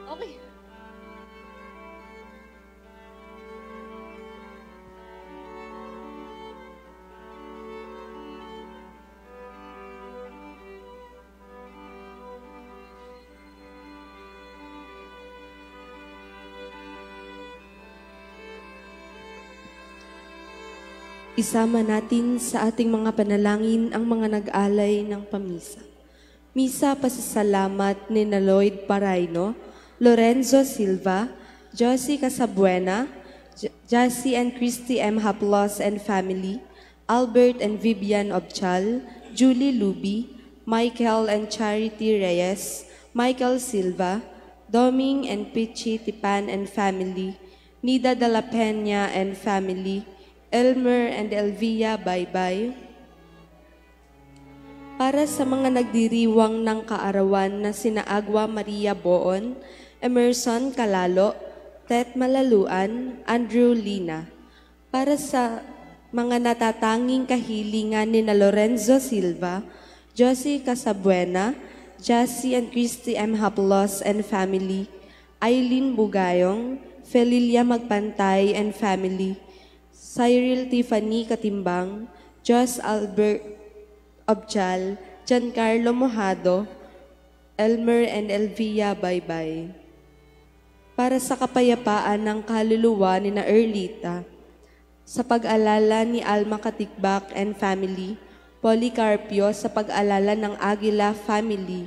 Okay. Isama natin sa ating mga panalangin ang mga nag-alay ng pamisa. Misa pasasalamat ni Lloyd Paraino, Lorenzo Silva, Josie Casabuena, Jassy and Christy M. Haplos and family, Albert and Vivian Obchal, Julie Luby, Michael and Charity Reyes, Michael Silva, Doming and Pichi Tipan and family, Nida de la Peña and family, Elmer and Elvia Baybay. Para sa mga nagdiriwang ng kaarawan na sina Agua Maria Boon, Emerson Calalo, Tet Malaluan, Andrew Lina. Para sa mga natatanging kahilingan ni Lorenzo Silva, Josie Casabuena, Jassy and Christy M. Haplos and family, Eileen Bugayong, Felilia Magpantay and family, Cyril Tiffany Katimbang, Jos Albert Obchal, Giancarlo Mojado, Elmer and Elvia Baybay. Para sa kapayapaan ng kaluluwa ni na Erlita, sa pag-alala ni Alma Katikbak and family, Policarpio sa pag-alala ng Aguila family,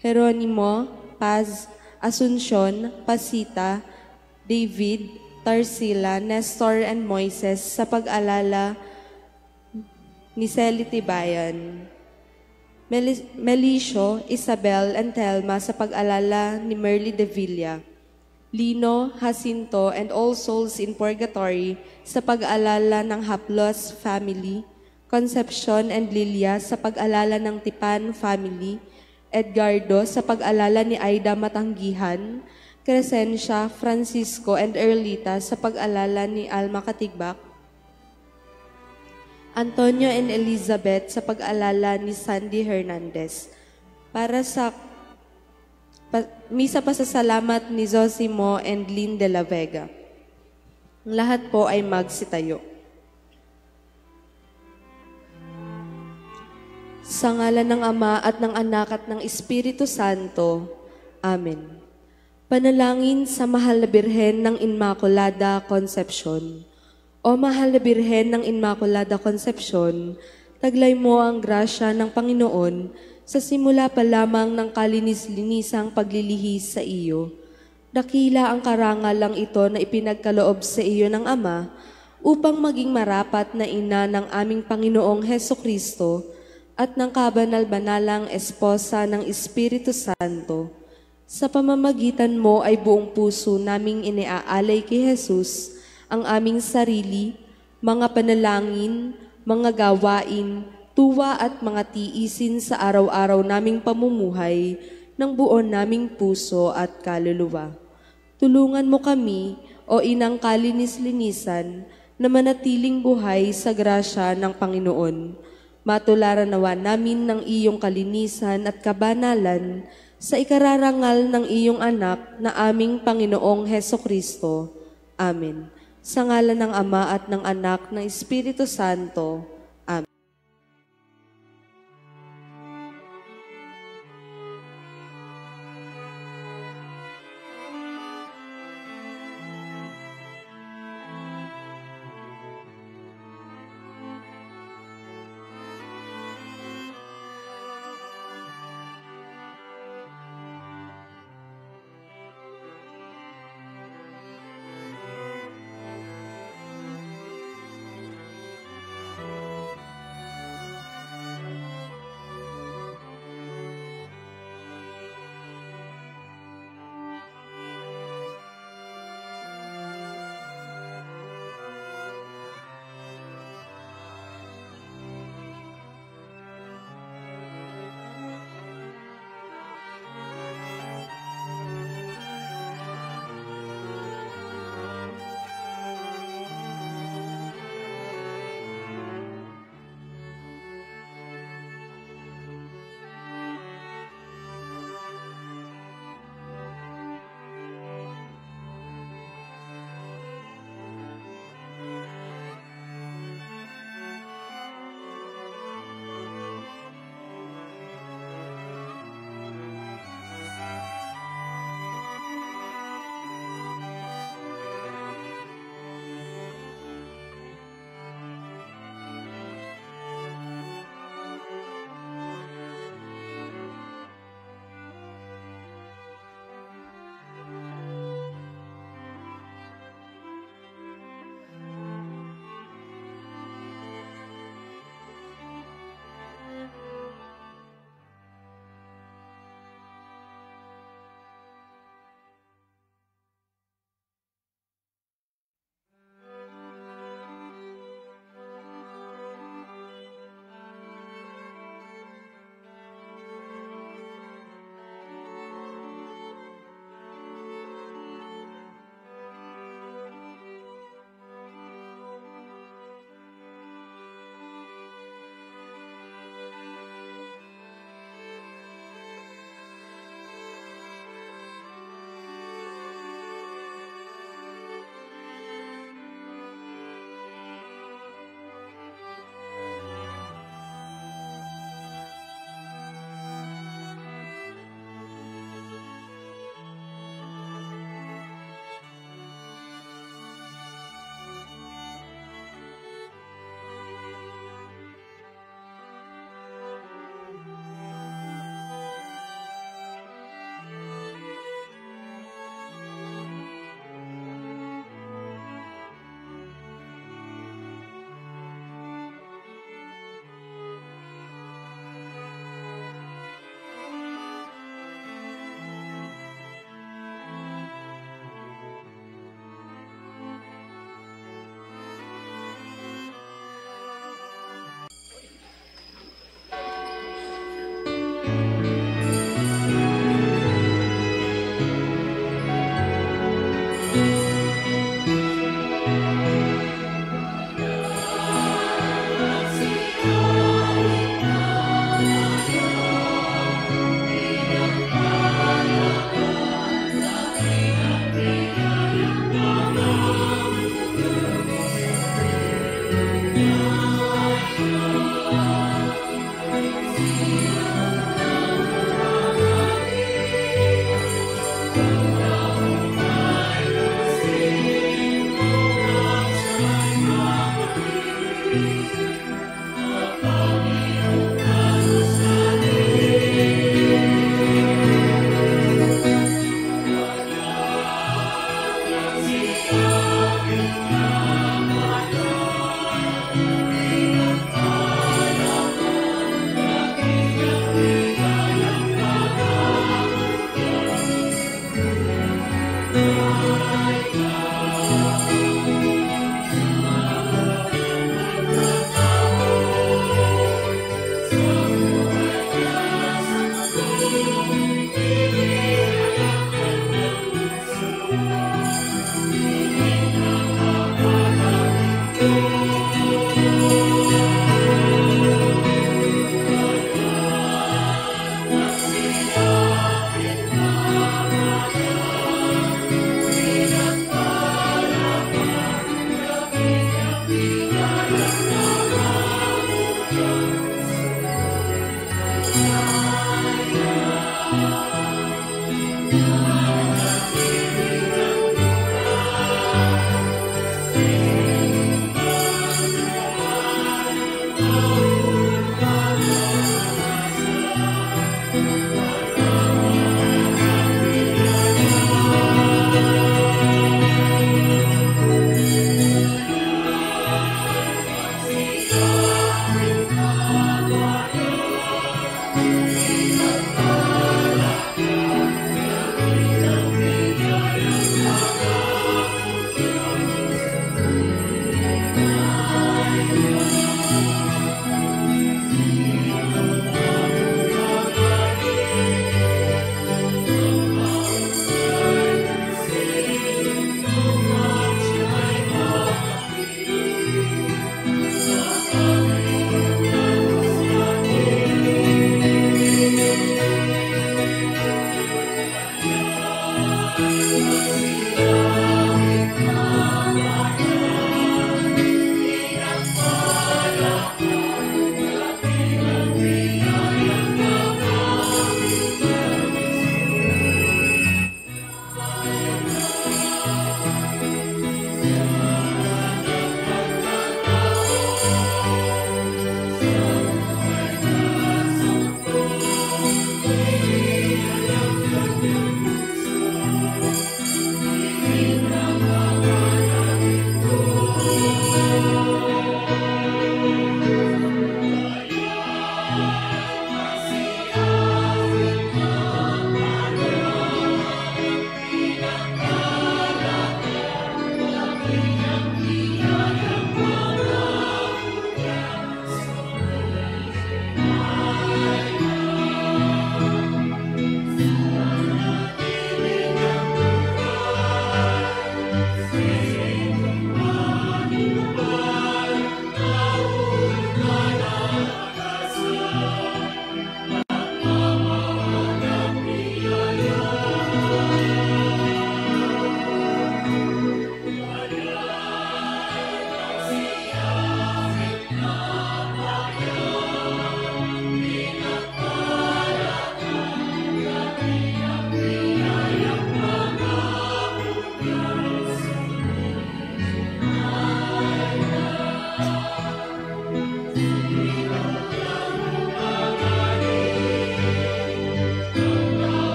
Jeronimo, Paz, Asuncion, Pasita, David, Tarsila, Nestor and Moises sa pag-alala ni Celi Tibayan, Melicio, Isabel and Telma sa pag-alala ni Merly de Villa, Lino, Jacinto and all souls in purgatory sa pag-alala ng Haplos family, Concepcion and Lilia sa pag-alala ng Tipan family, Edgardo sa pag-alala ni Aida Matanggihan, Crescencia, Francisco and Erlita sa pag-alala ni Alma Katigbak, Antonio and Elizabeth sa pag-alala ni Sandy Hernandez. Para sa misa pasasalamat ni Zosimo and Lynn de la Vega. Lahat po ay magsitayo. Sa ngalan ng Ama at ng Anak at ng Espiritu Santo. Amen. Panalangin sa Mahal na Birhen ng Immaculada Concepcion. O Mahal na Birhen ng Immaculada Concepcion, taglay mo ang grasya ng Panginoon sa simula pa lamang ng kalinis-linisang paglilihis sa iyo. Dakila ang karangalang ito na ipinagkaloob sa iyo ng Ama upang maging marapat na ina ng aming Panginoong Hesukristo at ng kabanal-banalang esposa ng Espiritu Santo. Sa pamamagitan mo ay buong puso naming iniaalay kay Jesus ang aming sarili, mga panalangin, mga gawain, tuwa at mga tiisin sa araw-araw naming pamumuhay ng buo naming puso at kaluluwa. Tulungan mo kami, o Inang kalinis-linisan, na manatiling buhay sa grasya ng Panginoon. Matularan nawa namin ng iyong kalinisan at kabanalan sa ikararangal ng iyong anak na aming Panginoong Hesukristo. Amen. Sa ngalan ng Ama at ng Anak ng Espiritu Santo. Amen.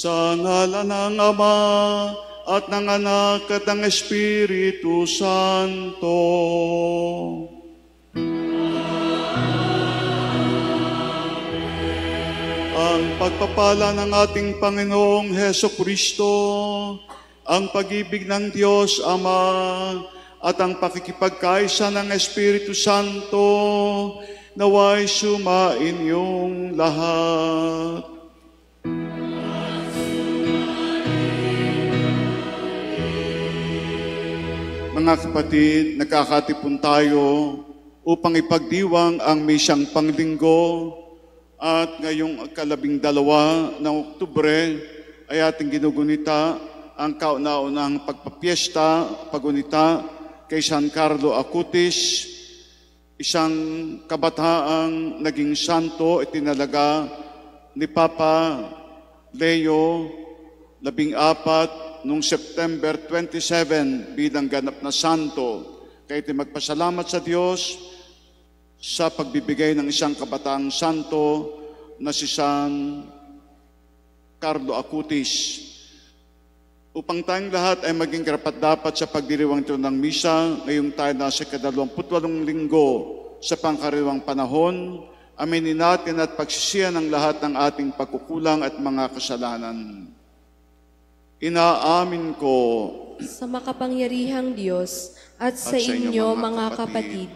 Sa ngalan ng Ama at ng Anak at ng Espiritu Santo. Ang pagpapala ng ating Panginoong Hesukristo, ang pag-ibig ng Diyos Ama at ang pakikipagkaisa ng Espiritu Santo naway sumain yung lahat. Mga kapatid, nagkakatipon tayo upang ipagdiwang ang misyang panglinggo at ngayong 12 ng Oktubre ay ating ginugunita ang kauna-unang pagpapiesta, pagunita kay San Carlo Acutis, isang kabataang naging santo itinalaga ni Papa Leo 14 noong September 27 bilang ganap na santo. Kaya iti magpasalamat sa Diyos sa pagbibigay ng isang kabataang santo na si San Carlo Acutis. Upang tayong lahat ay maging karapat-dapat sa pagdiriwang ito ng misa, ngayong tayo nasa 28 linggo sa pangkaraniwang panahon, aminin natin at pagsisihan ang lahat ng ating pagkukulang at mga kasalanan. Inaamin ko sa makapangyarihang Diyos at sa inyo mga kapatid,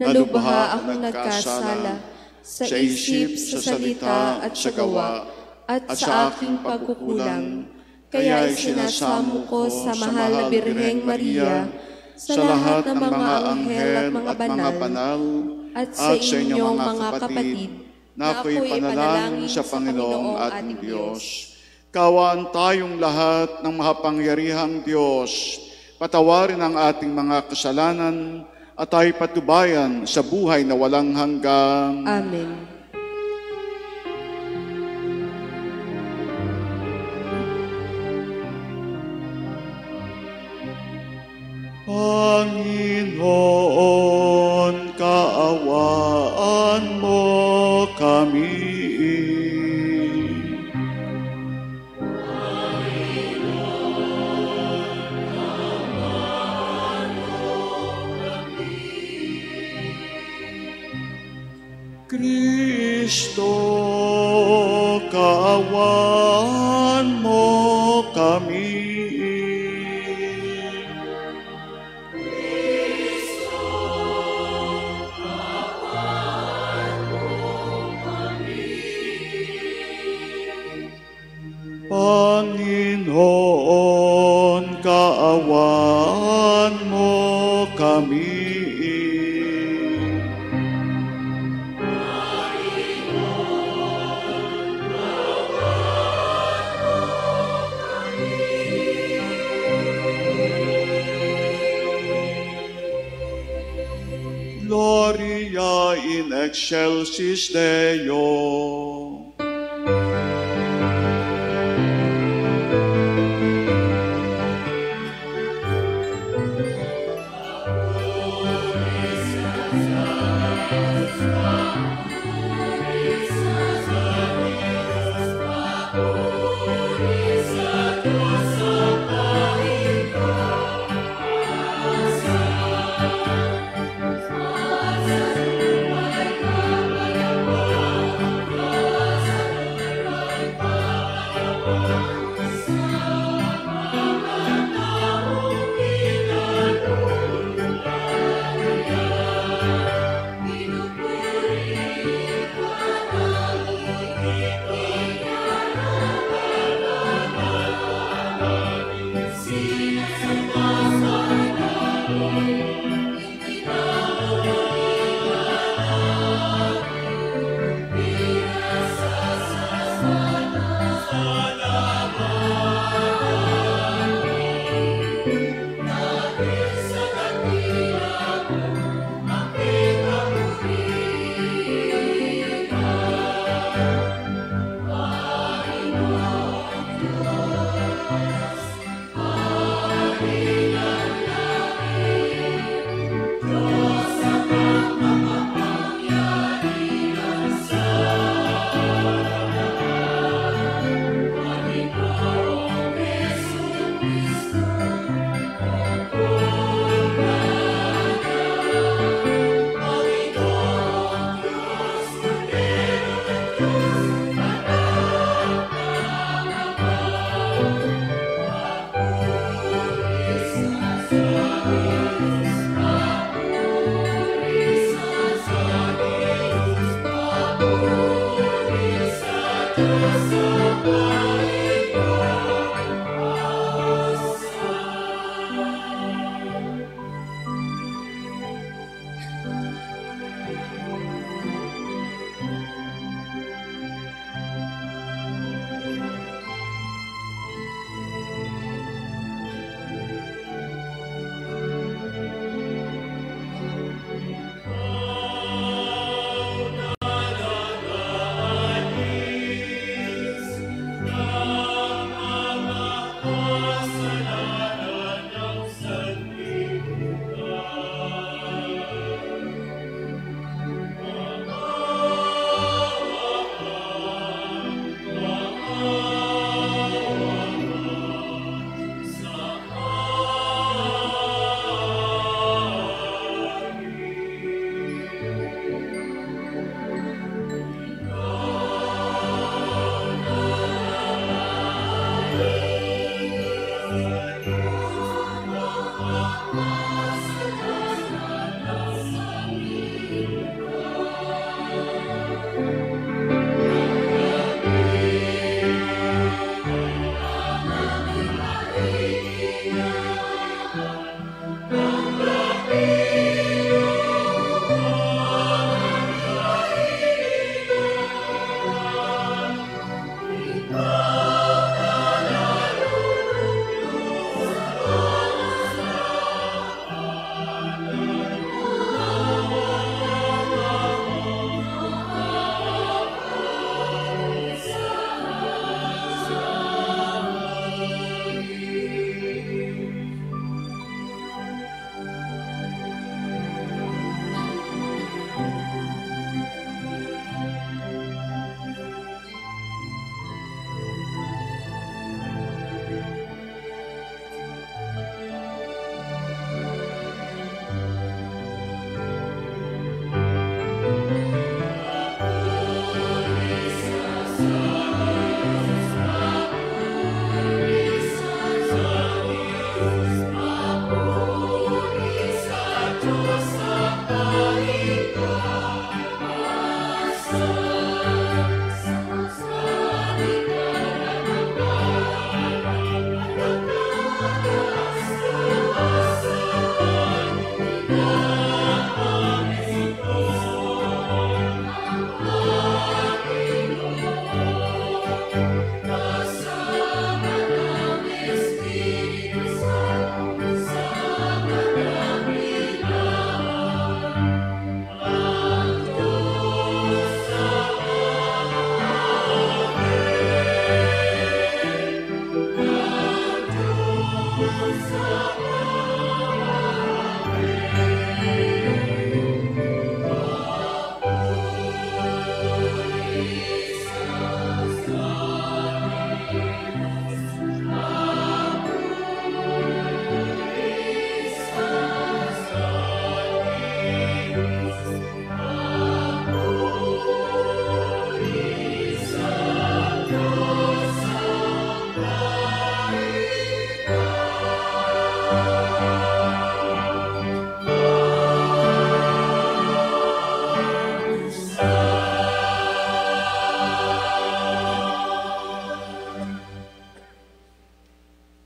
na lubha akong nagkasala sa isip, sa salita at sa gawa, at sa aking pagkukulang. Kaya isinasamo ko sa mahal na Birheng Maria, sa lahat ng mga anghel at mga banal, at sa inyong mga kapatid, na ako'y panalangin sa Panginoong ating Diyos. Kawaan tayong lahat ng mahapangyarihang Diyos, patawarin ang ating mga kasalanan, at tayo patubayan sa buhay na walang hanggang. Amen. Panginoon, kaawaan mo kami. Kristo, kaawaan mo kami. Panginoon, kaawaan mo kami. Gloria in excelsis Deo.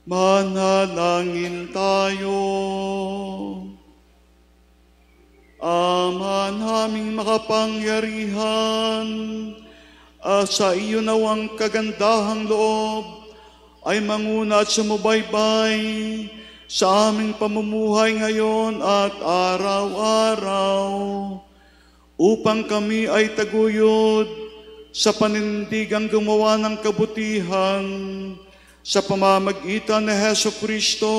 Manalangin tayo. Ama naming makapangyarihan, sa iyo nawang kagandahang loob ay manguna at sumubaybay sa aming pamumuhay ngayon at araw-araw, upang kami ay taguyod sa panindigang gumawa ng kabutihan sa pamamagitan ni Hesukristo,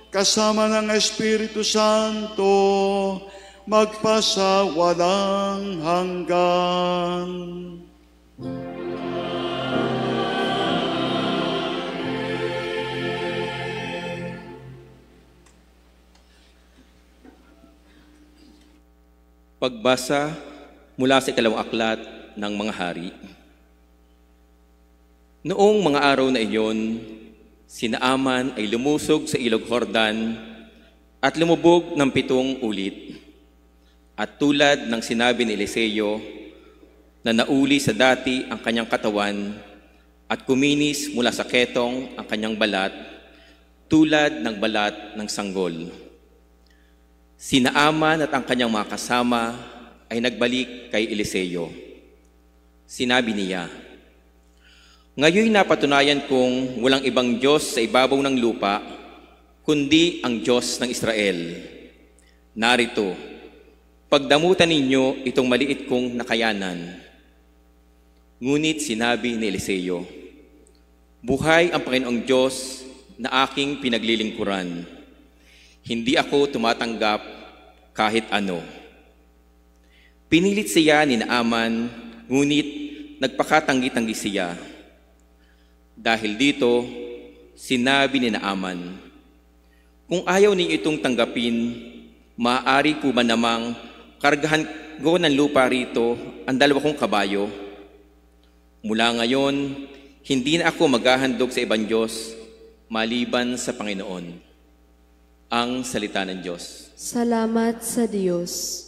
kasama ng Espiritu Santo, magpasawalang hanggan. Pagbasa mula sa ikalawang aklat ng mga hari. Noong mga araw na iyon, si Naaman ay lumusog sa ilog Jordan at lumubog ng 7 ulit. At tulad ng sinabi ni Eliseo, na nauli sa dati ang kanyang katawan at kuminis mula sa ketong ang kanyang balat, tulad ng balat ng sanggol. Si Naaman at ang kanyang mga kasama ay nagbalik kay Eliseo. Sinabi niya, "Ngayon napatunayan kong walang ibang Diyos sa ibabaw ng lupa, kundi ang Diyos ng Israel. Narito, pagdamutan ninyo itong maliit kong nakayanan." Ngunit sinabi ni Eliseo, "Buhay ang Panginoong Diyos na aking pinaglilingkuran. Hindi ako tumatanggap kahit ano." Pinilit siya ni Naaman, ngunit nagpakatanggi-tanggi siya. Dahil dito, sinabi ni Naaman, "Kung ayaw ninyo itong tanggapin, maaari ko ba namang kargahan ko ng lupa rito ang 2 kong kabayo? Mula ngayon, Hindi na ako maghahandog sa ibang Diyos maliban sa Panginoon. Ang salita ng Diyos. Salamat sa Diyos.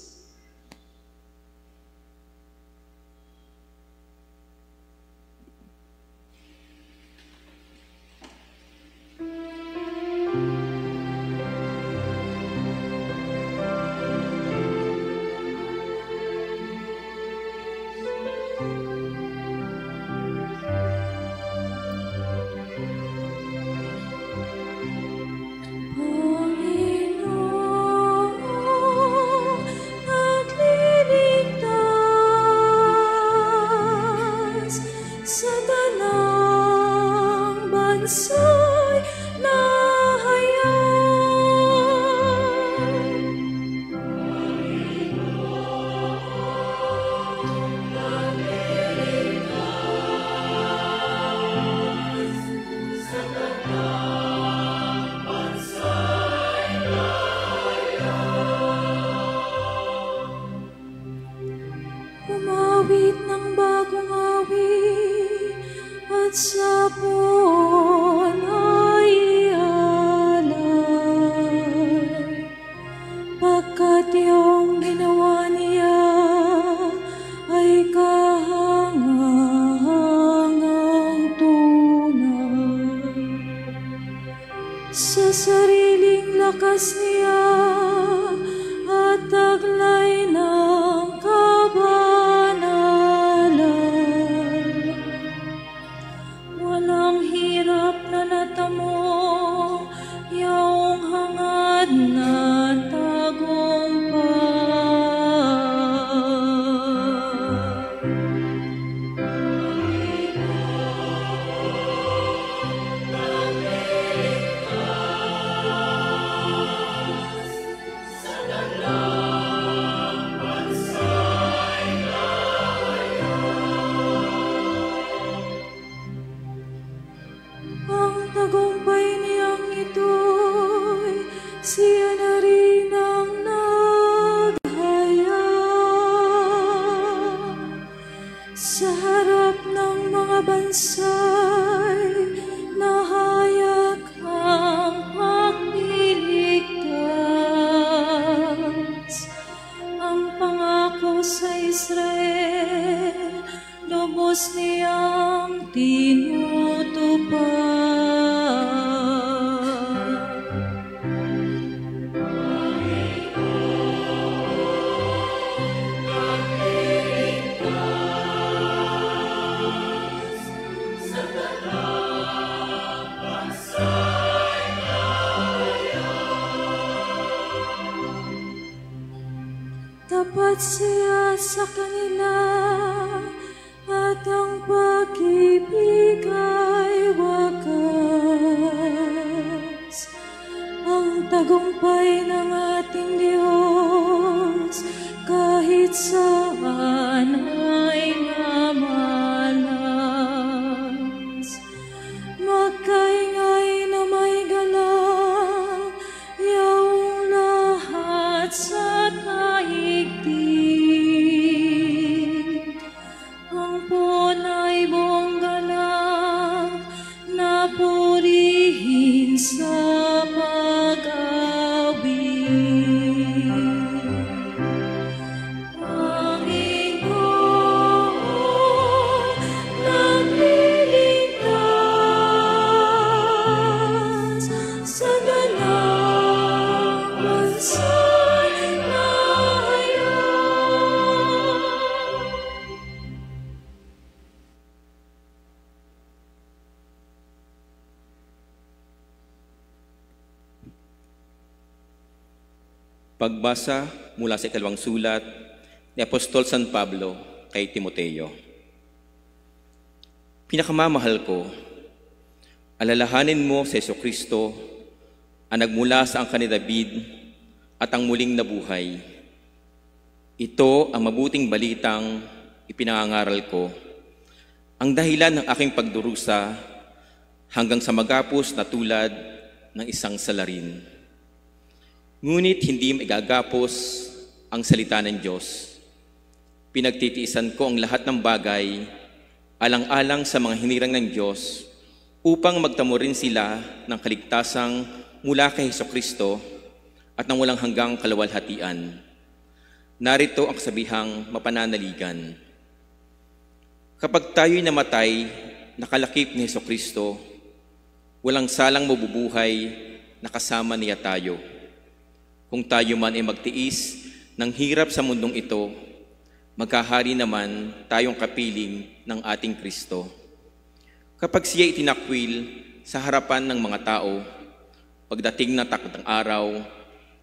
Umawit ng bagong awit at sa puwan ay ialay. Pagkat iyong ginawa niya ay kahangahangang tunay. Sa sariling lakas niya at taglay ng kabanalan, walang hirap na natamo, yaong hangad na tagumpay. Ang tagumpay niyang ito'y siya na rin ang naghaya. Sa harap ng mga bansa'y nahayak ang pagliligtas. Ang pangako sa Israel, lubos niyang tinutupad. Tapat siya sa kanila at ang pag-ibig ay wakas. Ang tagumpay ng ating Diyos kahit saan ay namalas. Magkaingay na may galang, yaong lahat sa daigdig. Ang punay buong ganap na purihin sa pag-awit. Panginoon, nagliligtas sa ganang bansa'y nahayak. Pagbasa mula sa ikalawang sulat ni Apostol San Pablo kay Timoteo. Pinakamamahal ko, alalahanin mo sa Jesucristo ang nagmula sa angkan ni David at ang muling nabuhay. Ito ang mabuting balitang ipinangangaral ko, ang dahilan ng aking pagdurusa hanggang sa magapos na tulad ng isang salarin. Ngunit hindi maigagapos ang salita ng Diyos. Pinagtitiisan ko ang lahat ng bagay alang-alang sa mga hinirang ng Diyos, upang magtamo rin sila ng kaligtasang mula kay Hesukristo at ng walang hanggang kaluwalhatian. Narito ang kasabihang mapananaligan. Kapag tayo'y namatay, nakalakip ni Hesukristo, walang salang mabubuhay na kasama niya tayo. Kung tayo man ay magtiis ng hirap sa mundong ito, magkahari naman tayong kapiling ng ating Kristo. Kapag siya itinakwil sa harapan ng mga tao, pagdating ng takot ng araw,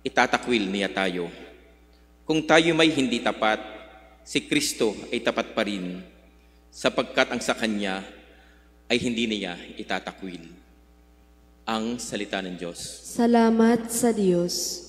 itatakwil niya tayo. Kung tayo may hindi tapat, si Kristo ay tapat pa rin, sapagkat ang sa Kanya ay hindi niya itatakwil. Ang salita ng Diyos. Salamat sa Diyos.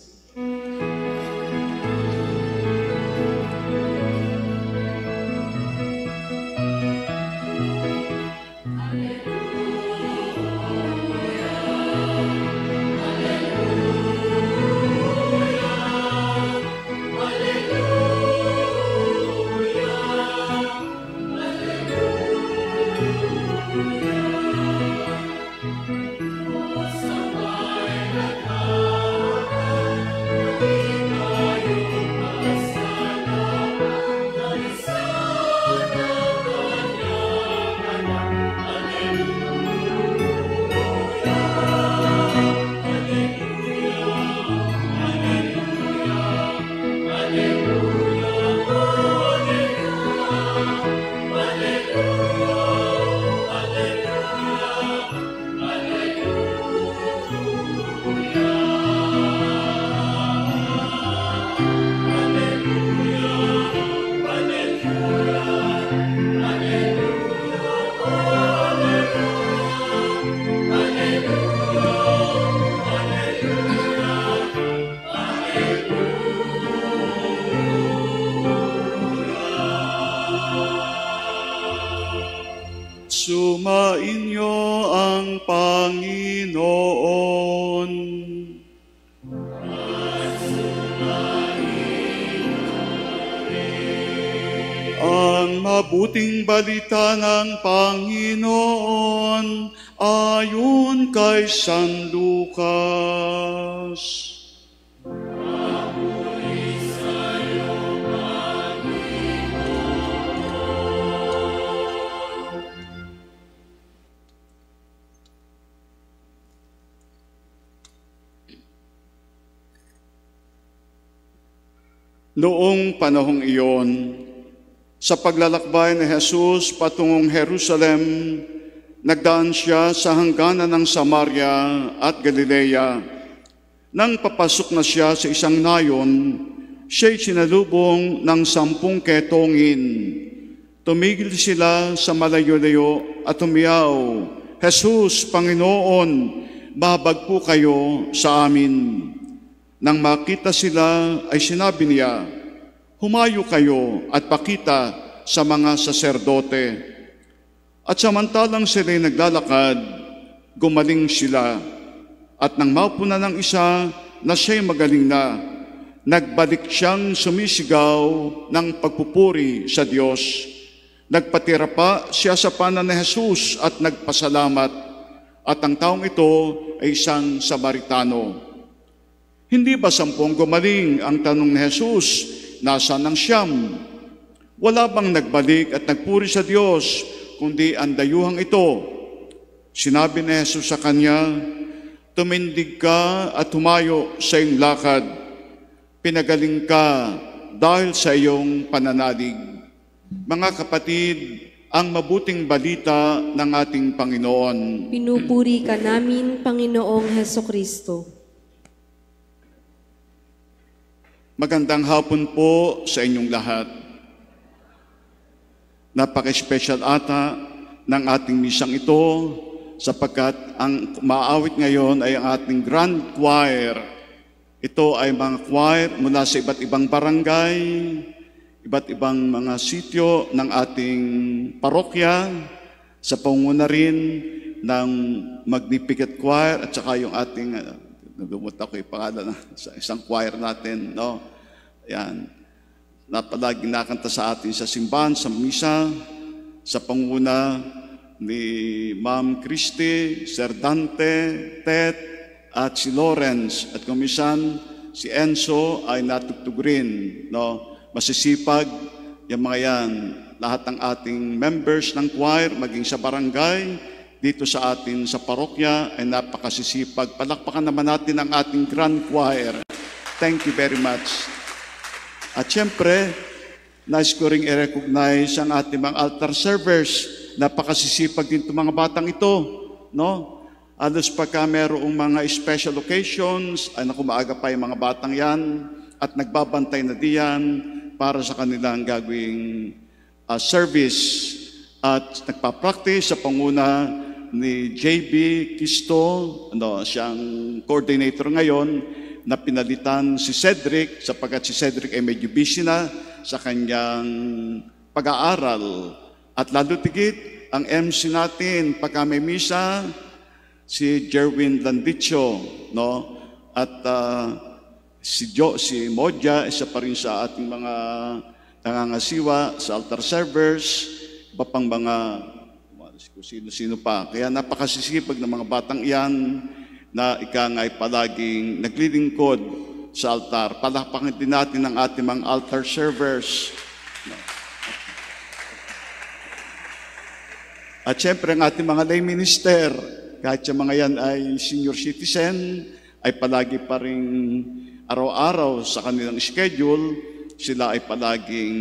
Sumainyo ang Panginoon. Ang mabuting balita ng Panginoon ayon kay San Lucas. Noong panahong iyon, sa paglalakbay ni Jesus patungong Jerusalem, nagdaan siya sa hangganan ng Samaria at Galilea. Nang papasok na siya sa isang nayon, siya'y sinalubong ng 10 ketongin. Tumigil sila sa malayo-layo at umiyaw, "Jesus, Panginoon, babag po kayo sa amin." Nang makita sila ay sinabi niya, "Humayo kayo at pakita sa mga saserdote." At samantalang sila'y naglalakad, gumaling sila. At nang mapuna ng isa na siya'y magaling na, nagbalik siyang sumisigaw ng pagpupuri sa Diyos. Nagpatira pa siya sa panan ni Jesus at nagpasalamat. At ang taong ito ay isang Samaritano. Hindi ba 10 gumaling ang tanong ni Jesus? Nasaan ang 9? Wala bang nagbalik at nagpuri sa Diyos, kundi ang dayuhang ito? Sinabi ni Jesus sa kanya, "Tumindig ka at humayo sa iyong lakad. Pinagaling ka dahil sa iyong pananalig." Mga kapatid, ang mabuting balita ng ating Panginoon. Pinupuri ka namin, Panginoong Hesukristo. Magandang hapon po sa inyong lahat. Napaka-special ata ng ating misang ito sapagkat ang maawit ngayon ay ang ating Grand Choir. Ito ay mga choir mula sa iba't ibang barangay, iba't ibang mga sityo ng ating parokya, sa pangunguna rin ng Magnificat Choir at saka yung ating nagdumuta ko yung pangalan sa isang choir natin, no? Ayan. Na palagi nakanta sa atin sa simbahan, sa misa. sa panguna ni Ma'am Christy, Sir Dante, Ted, at si Lawrence. At kumisan, si Enzo ay natugtog rin. No? Masisipag, yung mga yan, lahat ng ating members ng choir, maging sa barangay, dito sa atin sa parokya, ay napakasisipag. Palakpakan naman natin ang ating grand choir. Thank you very much. At syempre, nais ko ring i-recognize ang ating mga altar servers. Napakasisipag din itong mga batang ito, no? Alos pagka merong mga special occasions, ay naku, maaga pa yung mga batang yan at nagbabantay na diyan para sa kanilang gagawing service at nagpa-practice sa panguna ni JB Kisto, siyang coordinator ngayon, na pinalitan si Cedric sapagkat si Cedric ay medyo busy na sa kanyang pag-aaral. At lalo tigit, ang MC natin, pagka may misa, si Jerwin Landicho, no? At si Modja, isa pa rin sa ating mga nangangasiwa sa altar servers, iba pang mga sino-sino pa. Kaya napakasisipag ng mga batang iyan na ika nga ay palaging naglilingkod sa altar. Palakpakan din natin ang ating mga altar servers. At syempre ang ating mga lay minister, kahit yung mga yan ay senior citizen, ay palagi pa rin araw-araw sa kanilang schedule, sila ay palaging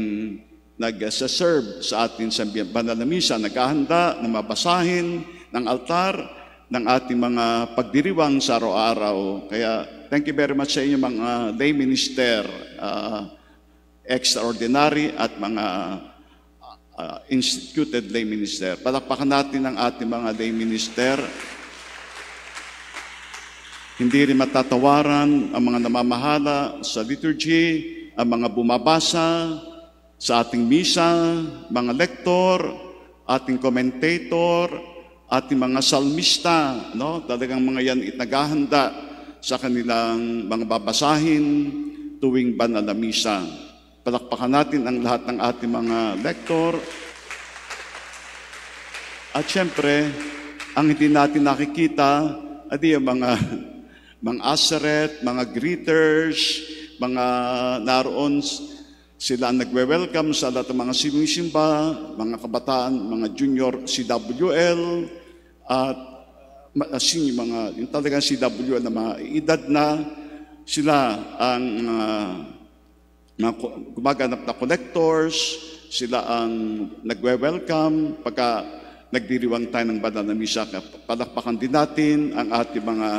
nag-serve sa atin sa banal na misa, naghahanda na mabasahin ng altar ng ating mga pagdiriwang sa araw-araw. Kaya thank you very much sa inyo mga lay minister, extraordinary at mga instituted lay minister. Palakpakan natin ang ating mga lay minister. Hindi rin matatawaran ang mga namamahala sa liturgy, ang mga bumabasa sa ating misa, mga lektor, ating commentator, ating mga salmista, no? Talagang mga yan naghahanda sa kanilang mga babasahin tuwing banal na misa. Palakpakan natin ang lahat ng ating mga lektor. At syempre, ang hindi natin nakikita, adi yung mga aseret, mga greeters, mga naroon, sila ang nagwe-welcome sa lahat ng mga simisimba, mga kabataan, mga junior CWL, at yung talagang CWL na mga edad na, sila ang gumaganap na collectors, sila ang nagwe-welcome pagka nagdiriwang tayo ng banal na misa. Palakpakan din natin ang ating mga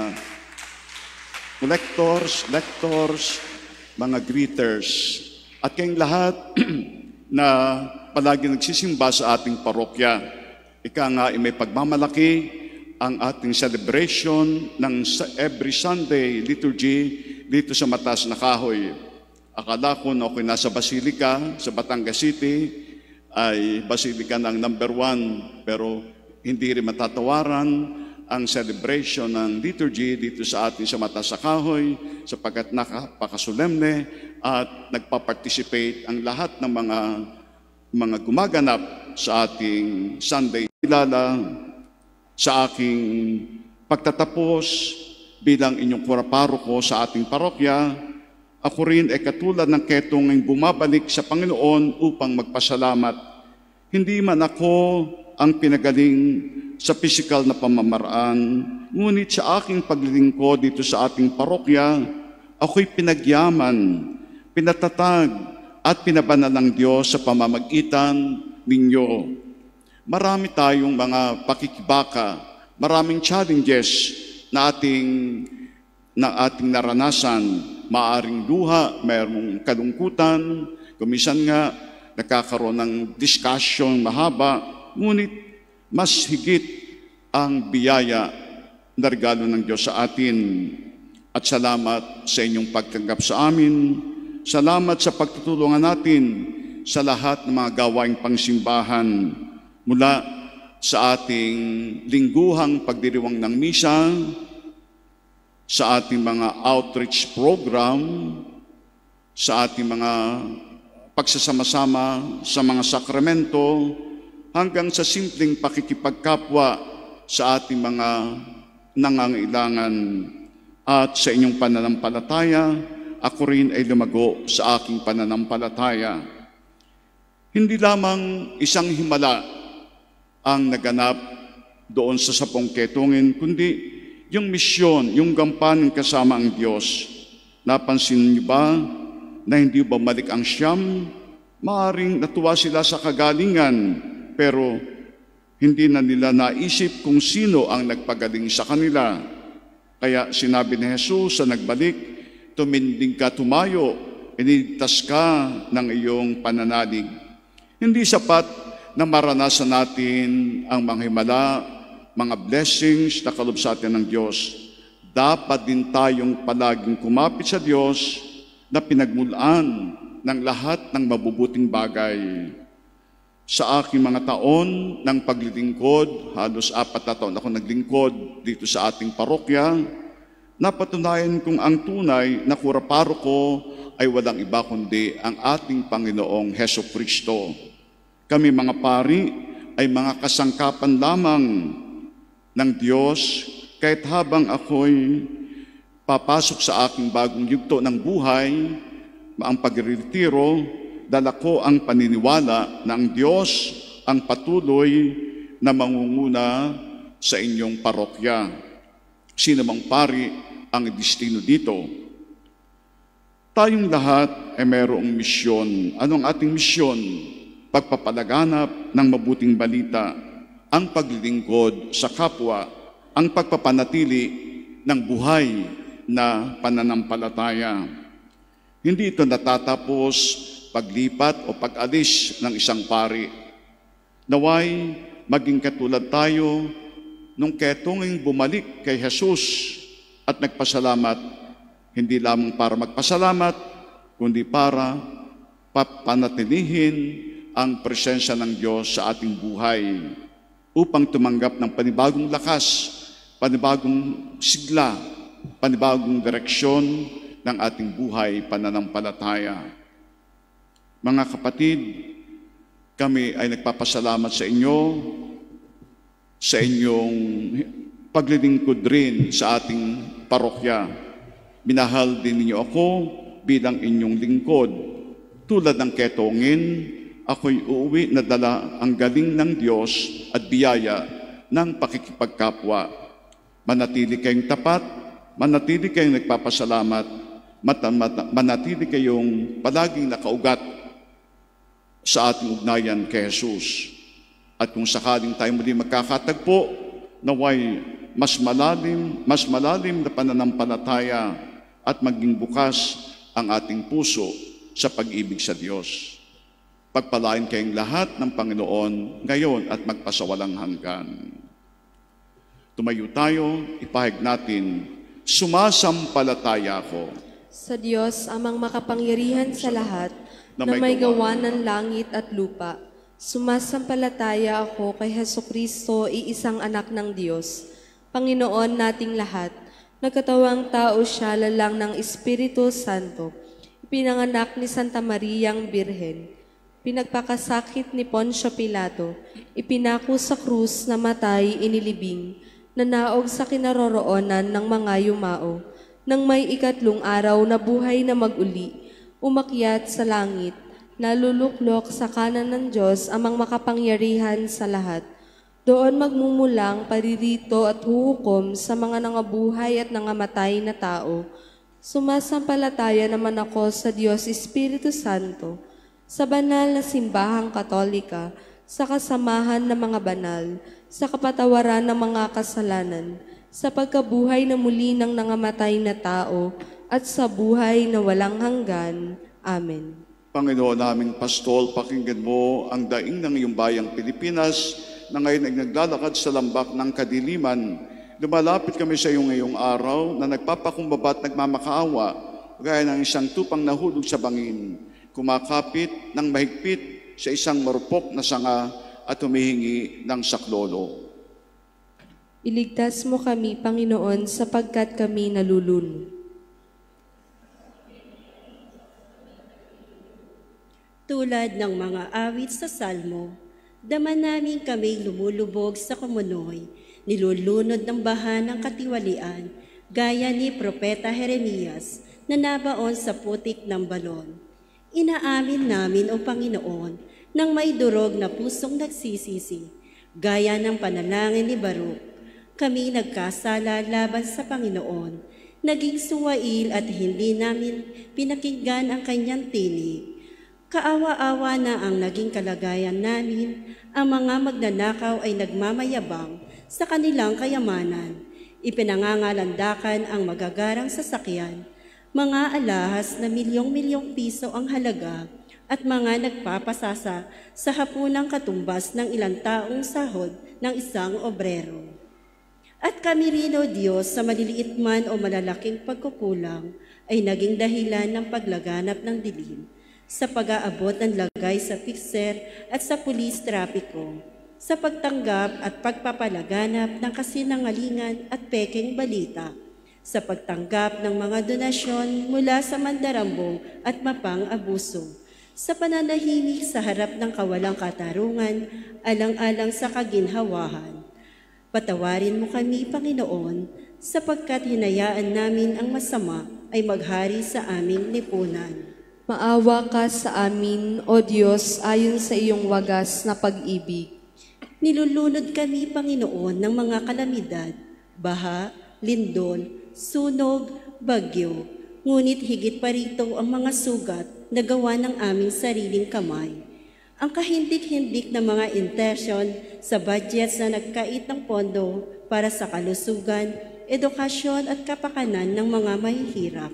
collectors, lectors, mga greeters. At kayong lahat na palagi nagsisimba sa ating parokya, ika nga ay may pagmamalaki ang ating celebration ng every Sunday liturgy dito sa Mataas na Kahoy. Akala ko na ako'y nasa Basilica sa Batangas City, ay Basilica ng number 1, pero hindi rin matatawaran ang celebration ng liturgy dito sa atin sa Mataas na Kahoy sapagkat napakasolemne at nagpa-participate ang lahat ng mga gumaganap sa ating Sunday. Kilala sa aking pagtatapos bilang inyong kuraparoko sa ating parokya, ako rin ay katulad ng ketong ang bumabalik sa Panginoon upang magpasalamat. Hindi man ako ang pinagaling sa pisikal na pamamaraan, ngunit sa aking paglilingkod dito sa ating parokya, ako'y pinagyaman, pinatatag at pinabanal ng Diyos sa pamamagitan ninyo. Marami tayong mga pakikibaka, maraming challenges na ating naranasan. Maaring luha, mayroong kalungkutan, kumisan nga nakakaroon ng discussion mahaba, ngunit mas higit ang biyaya na regalo ng Diyos sa atin. At salamat sa inyong pagtanggap sa amin. Salamat sa pagtutulungan natin sa lahat ng mga gawaing pangsimbahan mula sa ating lingguhang pagdiriwang ng misa, sa ating mga outreach program, sa ating mga pagsasama-sama sa mga sakramento, hanggang sa simpleng pakikipagkapwa sa ating mga nangangailangan. At sa inyong pananampalataya, ako rin ay lumago sa aking pananampalataya. Hindi lamang isang himala ang naganap doon sa 10 ketungin, kundi yung misyon, yung gampanan kasama ang Diyos. Napansin niyo ba na hindi bumalik ang 9? Maaring natuwa sila sa kagalingan, pero hindi na nila naisip kung sino ang nagpagaling sa kanila. Kaya sinabi ni Jesus sa nagbalik, tuminding ka, tumayo, iniligtas ka ng iyong pananalig. Hindi sapat na maranasan natin ang mga himala, mga blessings na kalob sa atin ng Diyos. Dapat din tayong palaging kumapit sa Diyos na pinagmulaan ng lahat ng mabubuting bagay. Sa aking mga taon ng paglilingkod, halos 4 na taon ako naglingkod dito sa ating parokya, napatunayan kong ang tunay na kuraparoko ay walang iba kundi ang ating Panginoong Hesukristo. Kami mga pari ay mga kasangkapan lamang ng Diyos, kahit habang ako'y papasok sa aking bagong yugto ng buhay, ang pagretiro, dala ko ang paniniwala na ang Diyos ang patuloy na mangunguna sa inyong parokya. Sino mang pari ang destino dito. Tayong lahat ay mayroong misyon. Anong ating misyon? Pagpapalaganap ng mabuting balita, ang paglilingkod sa kapwa, ang pagpapanatili ng buhay na pananampalataya. Hindi ito natatapos paglipat o pag-alis ng isang pari. Naway, maging katulad tayo nung ketunging bumalik kay Jesus at nagpasalamat, hindi lamang para magpasalamat, kundi para papanatilihin ang presensya ng Diyos sa ating buhay upang tumanggap ng panibagong lakas, panibagong sigla, panibagong direksyon ng ating buhay pananampalataya. Mga kapatid, kami ay nagpapasalamat sa inyo, sa inyong paglilingkod rin sa ating parokya. Minahal din ninyo ako bilang inyong lingkod. Tulad ng ketongin, ako'y uuwi na dala ang galing ng Diyos at biyaya ng pakikipagkapwa. Manatili kayong tapat, manatili kayong nagpapasalamat, manatili kayong palaging nakaugat sa ating ugnayan kay Jesus. At kung sakaling tayo muli magkakatagpo, naway mas malalim na pananampalataya at maging bukas ang ating puso sa pag-ibig sa Diyos. Pagpalain kayong lahat ng Panginoon ngayon at magpasawalang hanggan. Tumayo tayo, ipahayag natin, sumasampalataya ako Sa Diyos, amang makapangyarihan sa lahat, na may gawa ng langit at lupa. Sumasampalataya ako kay Hesukristo, iisang anak ng Diyos, Panginoon nating lahat. Nagkatawang tao siya lalang ng Espiritu Santo. Pinanganak ni Santa Mariang Birhen. Pinagpakasakit ni Poncio Pilato. Ipinako sa krus na matay inilibing. Nanaog sa kinaroroonan ng mga yumao. Nang may 3 araw na buhay na mag-uli, umakyat sa langit, naluluklok sa kanan ng Diyos amang makapangyarihan sa lahat. Doon magmumulang paririto at huhukom sa mga nangabuhay at nangamatay na tao. Sumasampalataya naman ako sa Diyos Espiritu Santo, sa banal na simbahang katolika, sa kasamahan ng mga banal, sa kapatawaran ng mga kasalanan, sa pagkabuhay na muli ng nangamatay na tao, at sa buhay na walang hanggan. Amen. Panginoon naming Pastol, pakinggan mo ang daing ng iyong bayang Pilipinas na ngayon ay naglalakad sa lambak ng kadiliman. Lumalapit kami sa iyo ngayong araw na nagpapakumbaba at nagmamakaawa, gaya ng isang tupang nahulog sa bangin, kumakapit ng mahigpit sa isang marupok na sanga at humihingi ng saklolo. Iligtas mo kami, Panginoon, sapagkat kami nalulun. Tulad ng mga awit sa Salmo, Dama namin kami lumulubog sa kumunoy, nilulunod ng baha ng katiwalian, gaya ni Propeta Jeremias na nabaon sa putik ng balon. Inaamin namin, O Panginoon, nang may durog na pusong nagsisisi, gaya ng panalangin ni Baruch. Kami nagkasala laban sa Panginoon, naging suwail at hindi namin pinakinggan ang kanyang tinig. Kaawa-awa na ang naging kalagayan namin, ang mga magnanakaw ay nagmamayabang sa kanilang kayamanan. Ipinangangalandakan ang magagarang sasakyan, mga alahas na milyong-milyong piso ang halaga at mga nagpapasasa sa hapunang katumbas ng ilang taong sahod ng isang obrero. At kami rin, O Diyos, sa maliliit man o malalaking pagkukulang, ay naging dahilan ng paglaganap ng dilim, sa pag-aabot ng lagay sa fixer at sa pulis trapiko, sa pagtanggap at pagpapalaganap ng kasinungalingan at pekeng balita, sa pagtanggap ng mga donasyon mula sa mandarambong at mapang-abuso, sa pananahimik sa harap ng kawalang katarungan, alang-alang sa kaginhawahan. Patawarin mo kami, Panginoon, sapagkat hinayaan namin ang masama ay maghari sa aming lipunan. Maawa ka sa amin, O Diyos, ayon sa iyong wagas na pag-ibig. Nilulunod kami, Panginoon, ng mga kalamidad, baha, lindol, sunog, bagyo. Ngunit higit pa rito ang mga sugat na gawa ng aming sariling kamay. Ang kahindik-hindik na mga intensyon sa budgets na nagkait ng pondo para sa kalusugan, edukasyon at kapakanan ng mga mahihirap.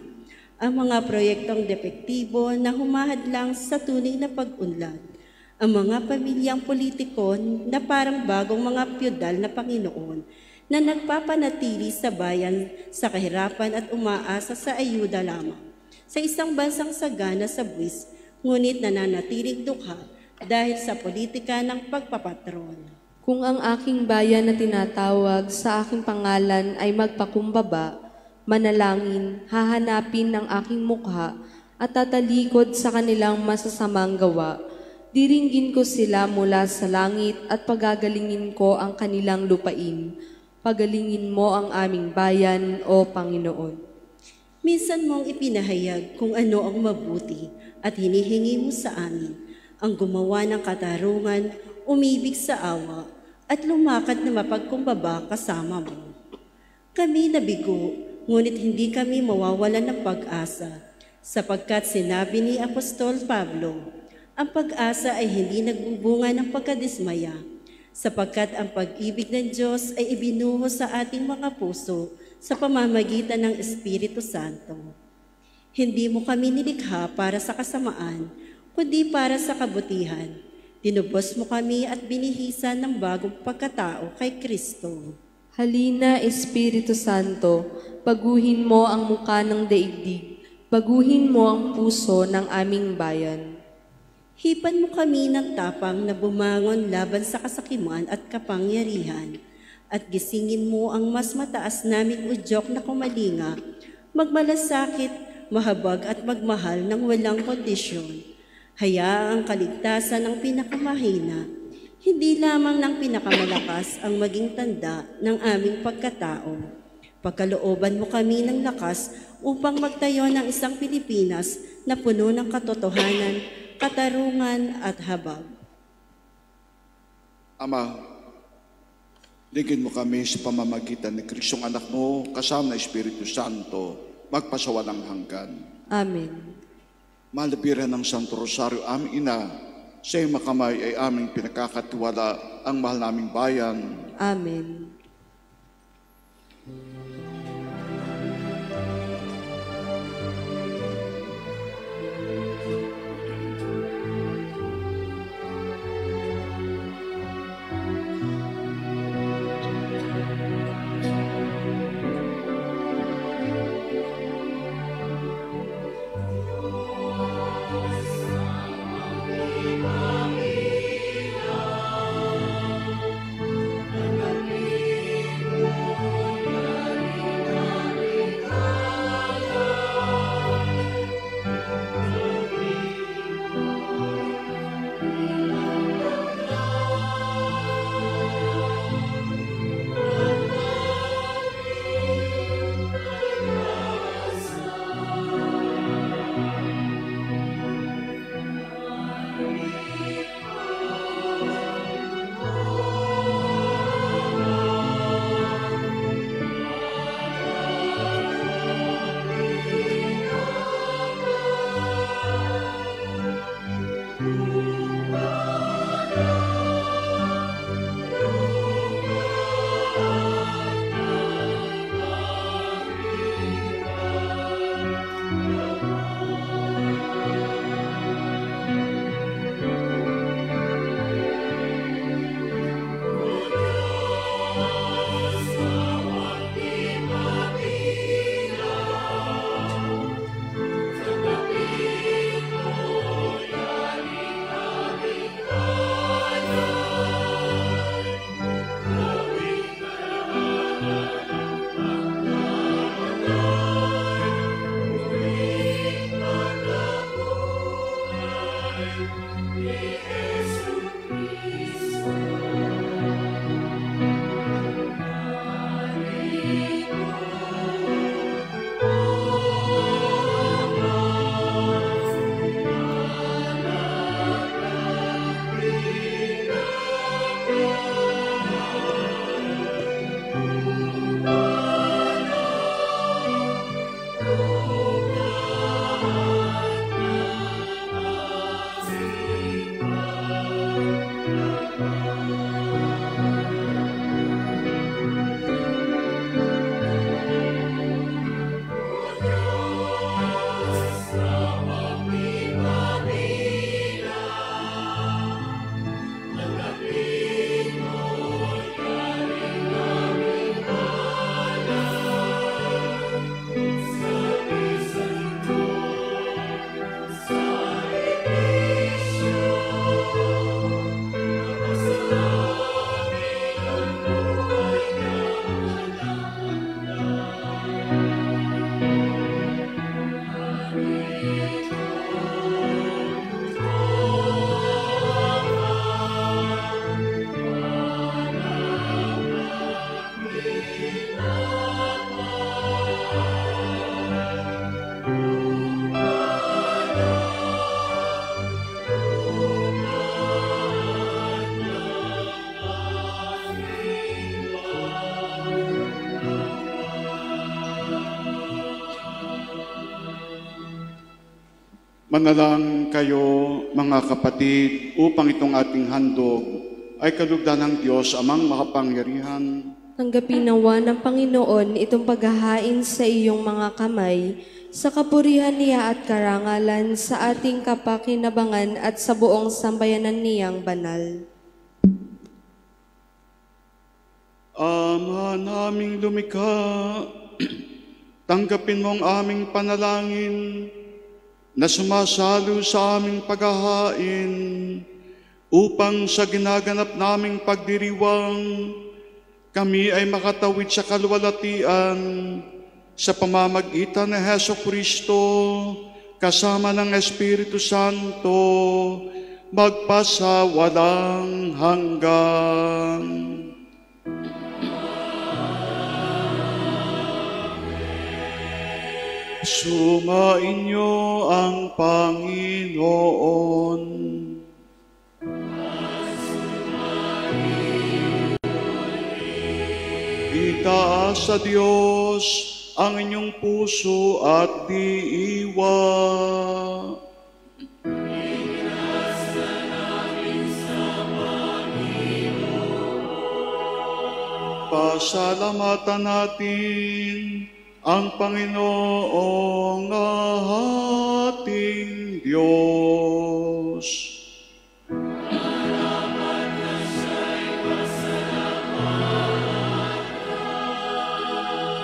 Ang mga proyektong depektibo na humahadlang sa tunay na pag-unlad, ang mga pamilyang politiko na parang bagong mga piyudal na Panginoon na nagpapanatili sa bayan sa kahirapan at umaasa sa ayuda lamang. Sa isang bansang sagana sa buwis, ngunit nananatiling dukha dahil sa politika ng pagpapatron. Kung ang aking bayan na tinatawag sa aking pangalan ay magpakumbaba, manalangin, hahanapin ng aking mukha at tatalikod sa kanilang masasamang gawa. Diringgin ko sila mula sa langit at pagagalingin ko ang kanilang lupain. Pagalingin mo ang aming bayan, O Panginoon. Minsan mong ipinahayag kung ano ang mabuti at hinihingi mo sa amin, ang gumawa ng katarungan, umibig sa awa, at lumakad na mapagkumbaba kasama mo. Kami nabigo, ngunit hindi kami mawawalan ng pag-asa, sapagkat sinabi ni Apostol Pablo, ang pag-asa ay hindi nagbubunga ng pagkadismaya, sapagkat ang pag-ibig ng Diyos ay ibinuhos sa ating mga puso sa pamamagitan ng Espiritu Santo. Hindi mo kami nilikha para sa kasamaan, kundi para sa kabutihan. Tinubos mo kami at binihisan ng bagong pagkatao kay Kristo. Halina, Espiritu Santo, baguhin mo ang muka ng daigdig, baguhin mo ang puso ng aming bayan. Hipan mo kami ng tapang na bumangon laban sa kasakiman at kapangyarihan, at gisingin mo ang mas mataas naming udyok na kumalinga, magmalasakit, mahabag at magmahal ng walang kondisyon. Hayaang ang kaligtasan ng pinakamahina, hindi lamang ng pinakamalakas ang maging tanda ng aming pagkatao. Pagkalooban mo kami ng lakas upang magtayo ng isang Pilipinas na puno ng katotohanan, katarungan at habag. Ama, ligin mo kami sa pamamagitan ni Kristong anak mo, kasama ng Espiritu Santo, magpasawalang hanggan. Amen. Malabiran ng Santo Rosario, aming ina, sa iyong makamay ay aming pinakakatiwala ang mahal naming bayan. Amen. Manalang kayo, mga kapatid, upang itong ating handog ay kalugdan ng Diyos amang makapangyarihan. Tanggapin nawa ng Panginoon itong paghahain sa iyong mga kamay, sa kapurihan niya at karangalan sa ating kapakinabangan at sa buong sambayanan niyang banal. Ama naming lumikha, tanggapin mo ang aming panalangin na sumasalo sa aming paghahain upang sa ginaganap naming pagdiriwang kami ay makatawid sa kalwalatian sa pamamagitan ni Hesukristo kasama ng Espiritu Santo magpasawalang hanggan. Sumainyo ang Panginoon. Itaas sa Diyos ang inyong puso at diiwa. Pasalamatan natin ang Panginoong ating Diyos.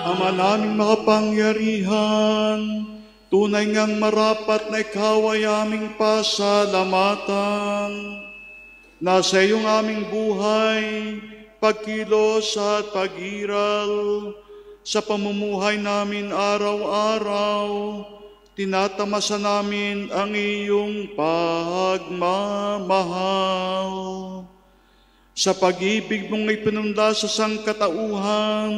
Ama naming makapangyarihan, tunay ngang marapat na ikaw ay aming pasalamatan. Nasa iyong aming buhay, pagkilos at pag-iral, sa pamumuhay namin araw-araw, tinatamasa namin ang iyong pagmamahal. Sa pag-ibig mong ipinunda sa sangkatauhan,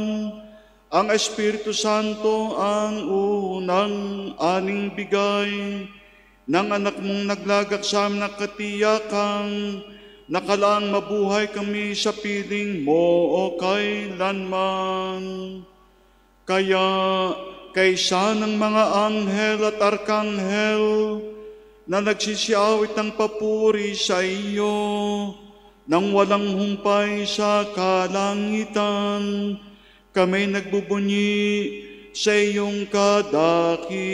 ang Espiritu Santo ang unang aning bigay ng anak mong naglagak sa amin na katiyakang nakalaang mabuhay kami sa piling mo o kailanman. Kaya kaysa ng mga anghel at arkanghel na nagsisiawit ng papuri sa iyo nang walang humpay sa kalangitan, kami nagbubunyi sa iyong kadakilaan.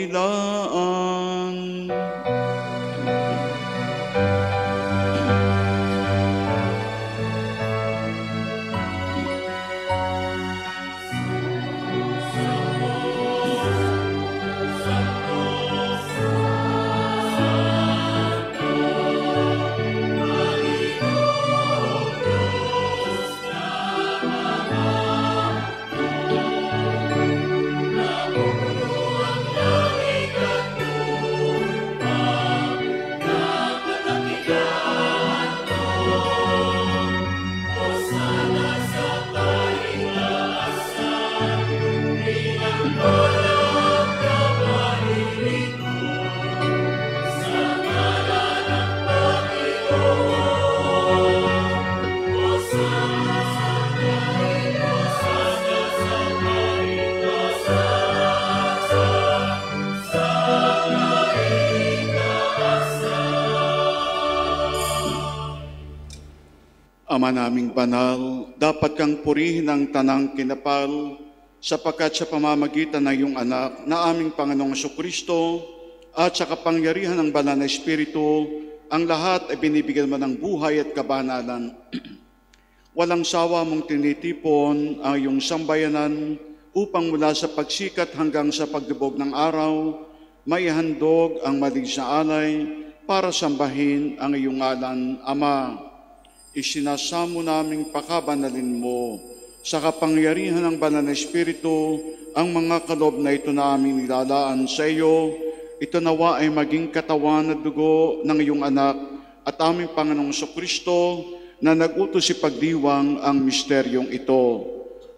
Ama naming banal, dapat kang purihin ang tanang kinapal, sapagkat sa pamamagitan ng iyong anak na aming Panginoong Jesucristo at sa kapangyarihan ng banal na Espiritu, ang lahat ay binibigyan mo ng buhay at kabanalan. Walang sawa mong tinitipon ang iyong sambayanan upang mula sa pagsikat hanggang sa pagdubog ng araw, maihandog ang malig na alay para sambahin ang iyong ngalan, Ama. Isinasamo naming pakabanalin mo sa kapangyarihan ng banal na Espiritu ang mga kaloob na ito na aming nilalaan sa iyo. Ito nawa ay maging katawan at dugo ng iyong anak at aming Panginoong Jesucristo na nag-utos si pagdiwang ang misteryong ito.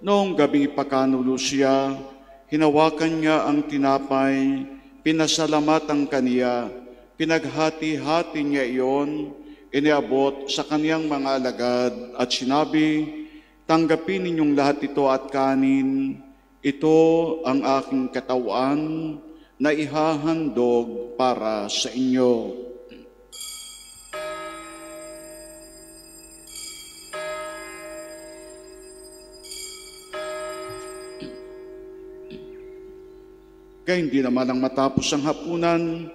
Noong gabi pagkanulo siya, hinawakan niya ang tinapay, pinasalamatan kaniya, pinaghati-hati niya iyon, iniabot sa kaniyang mga alagad at sinabi, tanggapin ninyong lahat ito at kanin. Ito ang aking katawan na ihahandog para sa inyo. Kaya hindi naman ang matapos ang hapunan,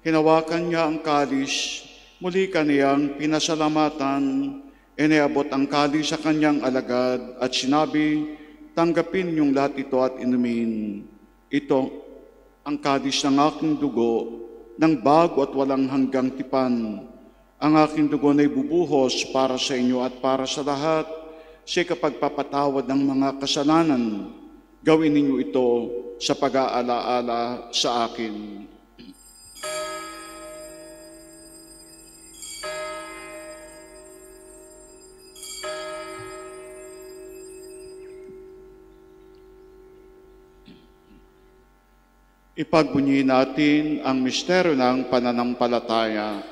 hinawakan niya ang kalis, muli kaniyang pinasalamatan, iniabot ang kalis sa kanyang alagad at sinabi, tanggapin niyong lahat ito at inumin. Ito ang kalis ng aking dugo, ng bago at walang hanggang tipan. Ang aking dugo na ibubuhos para sa inyo at para sa lahat, sa kapagpapatawad ng mga kasalanan. Gawin ninyo ito sa pag-aalaala sa akin. Ipagbunyi natin ang misteryo ng pananampalataya.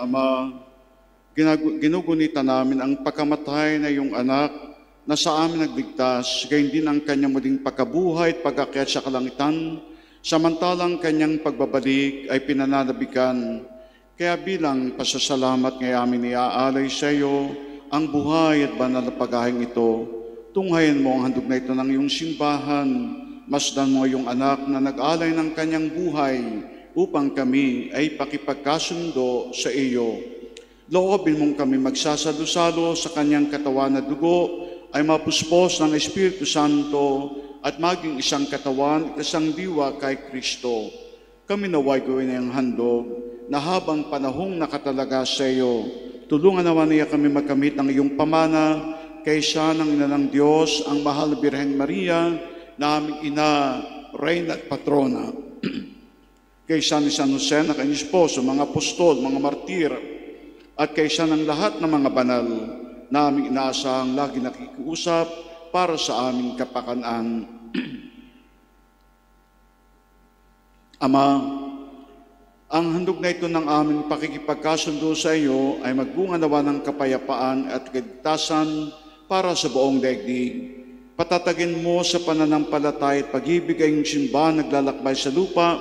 Ama, ginugunita namin ang pagkamatay na iyong anak na sa amin nagligtas, gayon din ang kanyang muling pagkabuhay at pag-akyat sa kalangitan, samantalang kanyang pagbabalik ay pinananabikan. Kaya bilang pasasalamat ngay amin iaalay sa iyo ang buhay at banal na paghahing ito. Tunghayan mo ang handog na ito ng iyong simbahan, masdan mo iyong anak na nag-alay ng kanyang buhay, upang kami ay pakipagkasundo sa iyo. Loobin mong kami magsasalo-salo sa kanyang katawan na dugo ay mapuspos ng Espiritu Santo at maging isang katawan, isang diwa kay Kristo. Kami naway gawin ang handog na habang panahong nakatalaga sa iyo, tulungan naman niya kami magkamit ng iyong pamana kaysa ng ina ng Diyos, ang mahal na Birheng Maria, na aming ina, Reyna at Patrona. Kaysa ni San Jose na kanyang esposo, mga apostol, mga martir, at kaysa ng lahat ng mga banal na aming inaasahang lagi nakikiusap para sa aming kapakanan. Ama, ang handog na ito ng aming pakikipagkasundo sa iyo ay magbunga nawa ng kapayapaan at kaligtasan para sa buong daigdig. Patatagin mo sa pananampalataya at pag-ibig ay yung simbahan naglalakbay sa lupa,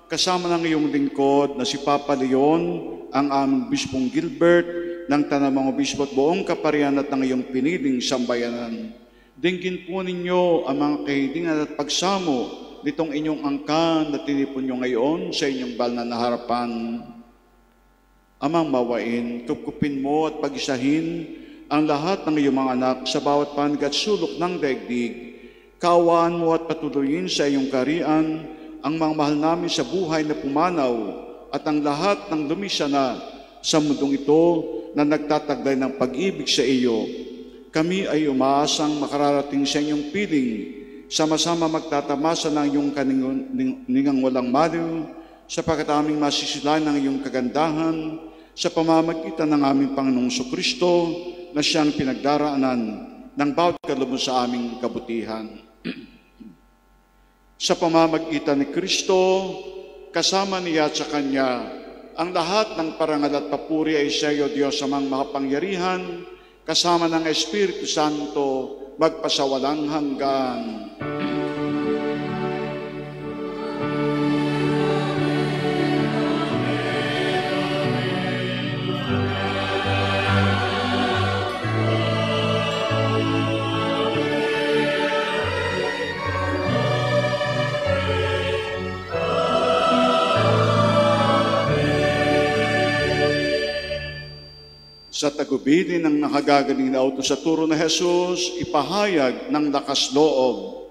kasama ng iyong lingkod na si Papa Leon, ang aming Bispong Gilbert, ng Tanamang Obispo at buong kaparian at ng iyong piniling sambayanan. Dinggin po ninyo ang mga kahilingan at pagsamo nitong inyong angkan na tinipon nyo ngayon sa inyong banal na harapan. Amang mawain, kupkupin mo at pag-isahin ang lahat ng iyong mga anak sa bawat panig at sulok ng daigdig. Kaawaan mo at patuloyin sa iyong karian ang mga mahal namin sa buhay na pumanaw at ang lahat ng lumisa na sa mundong ito na nagtataglay ng pag-ibig sa iyo. Kami ay umaasang makararating sa inyong piling, sama-sama magtatamasa ng iyong kaningang walang maliw, sapagkat aming masisilayan ng iyong kagandahan sa pamamagitan ng aming Panginoong Kristo na siyang pinagdaraanan ng bawat kaloob sa aming kabutihan. Sa pamamagitan ni Kristo, kasama niya at sa Kanya, ang lahat ng parangal at papuri ay sa iyo, Diyos amang makapangyarihan, kasama ng Espiritu Santo, magpasawalang hanggan. Sa tagubili ng nakagagaling na auto sa turo na Jesus, ipahayag ng lakas loob.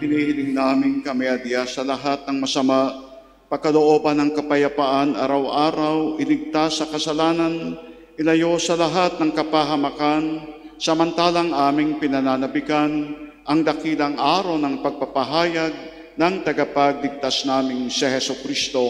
Hinihiling namin kami adya sa lahat ng masama, pagkalooban ng kapayapaan araw-araw, iligtas sa kasalanan, ilayo sa lahat ng kapahamakan, samantalang aming pinananabikan ang dakilang araw ng pagpapahayag ng tagapagligtas naming si Hesukristo.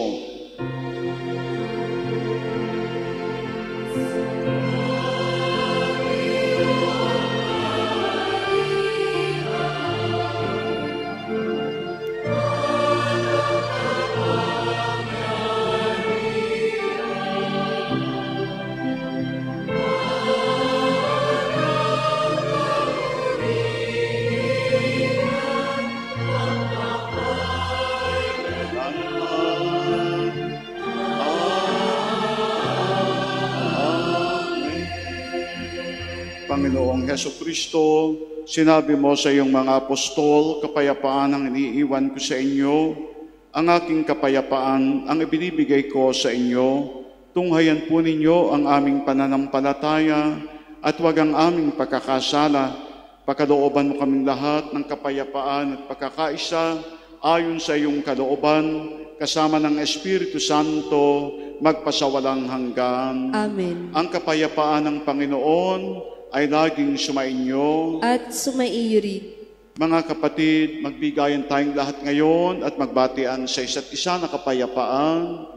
Panginoong Hesukristo, sinabi mo sa iyong mga apostol, kapayapaan ang iniiwan ko sa inyo, ang aking kapayapaan ang ibinibigay ko sa inyo. Tunghayan po ninyo ang aming pananampalataya at huwag ang aming pagkakasala. Pakalooban mo kaming lahat ng kapayapaan at pagkakaisa ayon sa iyong kalooban, kasama ng Espiritu Santo, magpasawalang hanggan. Amen. Ang kapayapaan ng Panginoon ay laging sumainyo. At sumaiyo rin. Mga kapatid, magbigayan tayong lahat ngayon at magbatian sa isa't isa na kapayapaan.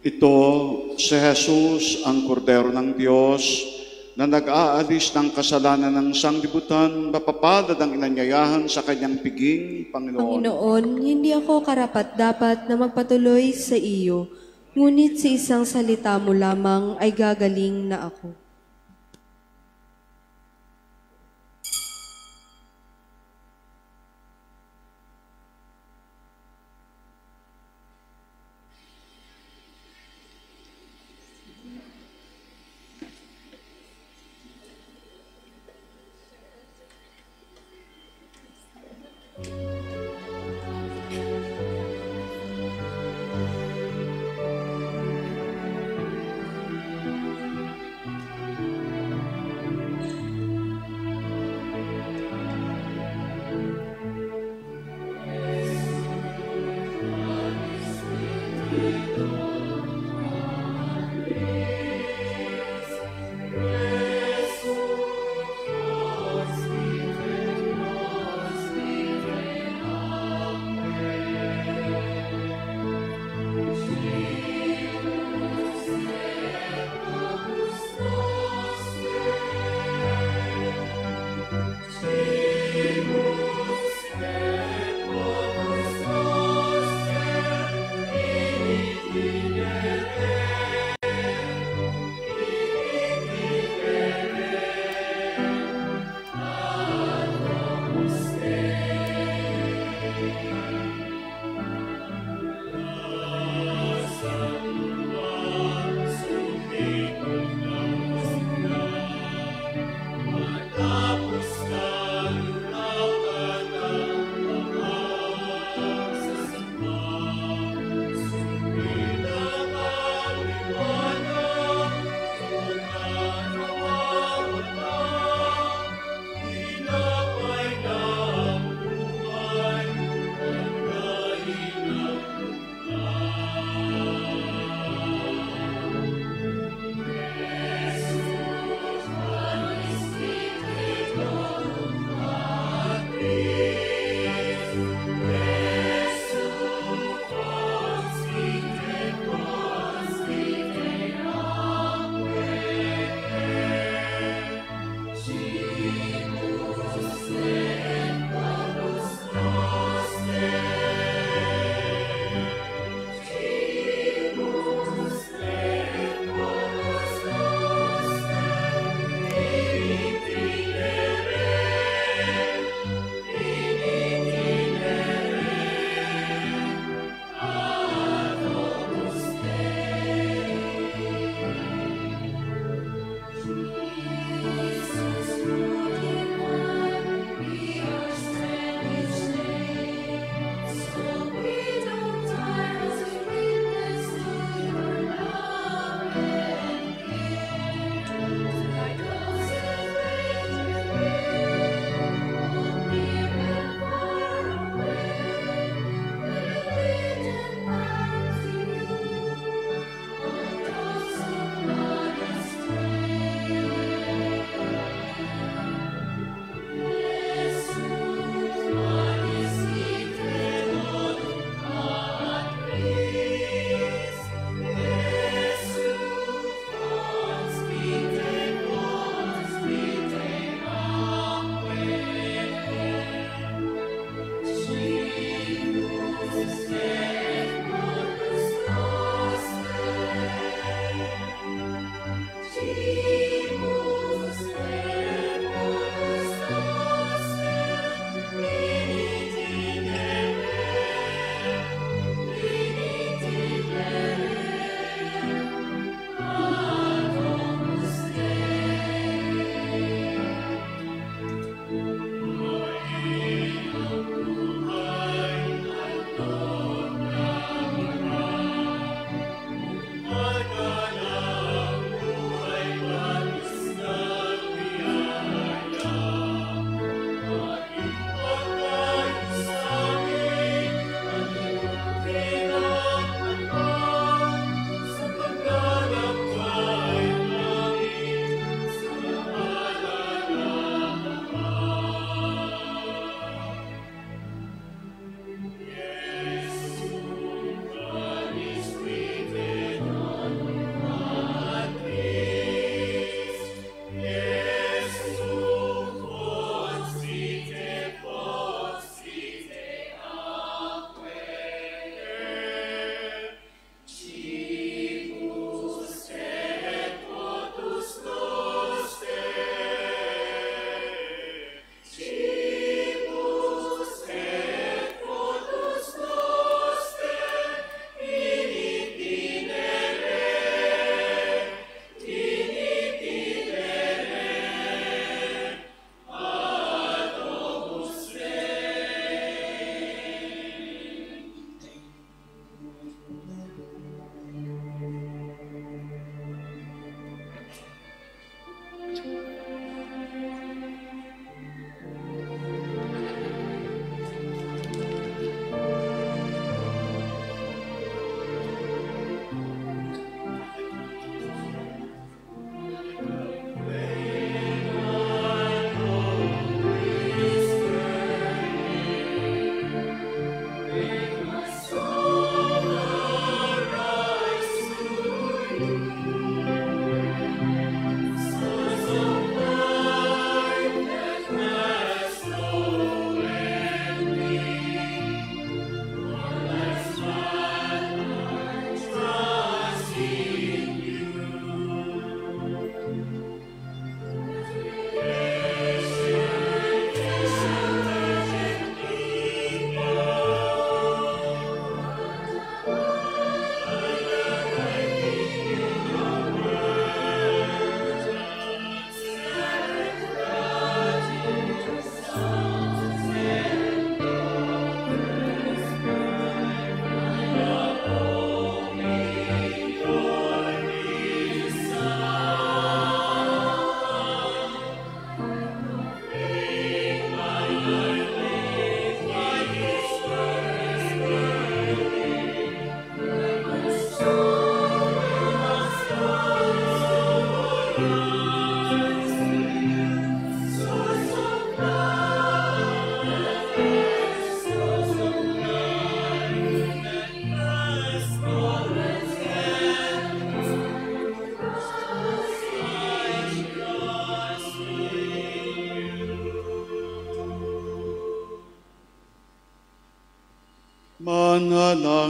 Ito si Jesus, ang kordero ng Diyos, na nag-aalis ng kasalanan ng sanglibutan, mapapalad ang inanyayahan sa kanyang piging, Panginoon. Panginoon, hindi ako karapat-dapat na magpatuloy sa iyo, ngunit sa isang salita mo lamang ay gagaling na ako.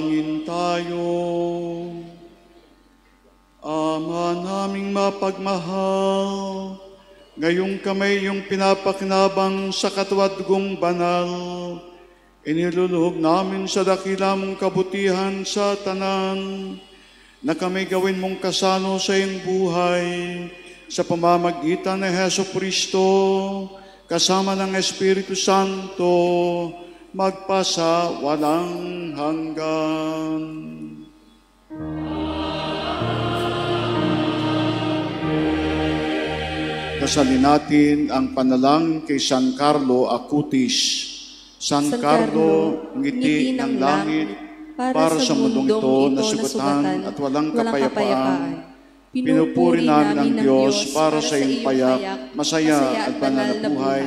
Manalangin tayo. Ama naming mapagmahal, ngayong kami yung pinapakinabang sa katuwadgong banal, iniluluhog namin sa dakila mong kabutihan sa tanan, na kami gawin mong kasano sa iyong buhay, sa pamamagitan ni Heso Kristo, kasama ng Espiritu Santo, magpasa walang hanggan. Dasalin natin ang panalangin kay San Carlo Acutis. San Carlo, ngiti ng langit, para sa mundong ito na sugatan at walang kapayapaan. Pinupuri namin ang Diyos para sa iyong payak, masaya at banal na buhay.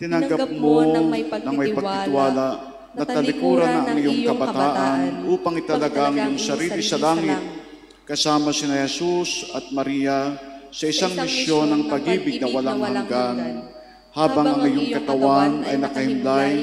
Tinanggap mo ng may pagtitiwala na talikuran ang iyong kabataan upang italaga ang iyong sarili sa langit, kasama sina Jesus at Maria, sa isang misyon ng pag-ibig na walang hanggan, habang ang iyong katawan ay nakahimlay,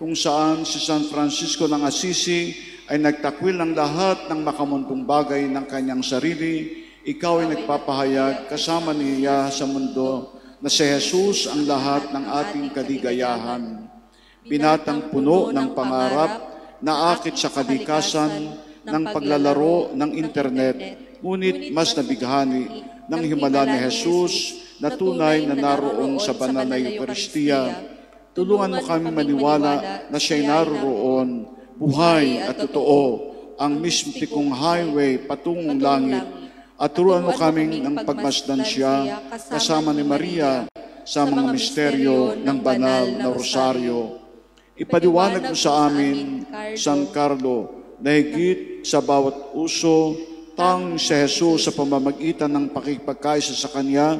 kung saan si San Francisco ng Assisi ay nagtakwil ng lahat ng makamuntong bagay ng kanyang sarili, ikaw ay nagpapahayag kasama niya sa mundo na si Jesus ang lahat ng ating kaligayahan. Binatang puno ng pangarap, naakit sa kalikasan ng paglalaro ng internet, ngunit mas nabighani ng himala ni Jesus na tunay na naroon sa banal na Eucharistia. Tulungan mo kami maniwala na siya'y naroon, buhay at totoo, ang mistikong highway patungong langit. At turuan mo kami ng pagmasdan siya kasama ni Maria sa mga misteryo ng banal na rosaryo. Ipaliwanag mo sa amin, San Carlo, na higit sa bawat uso, tanging si Jesus sa pamamagitan ng pakikipagkaisa sa Kanya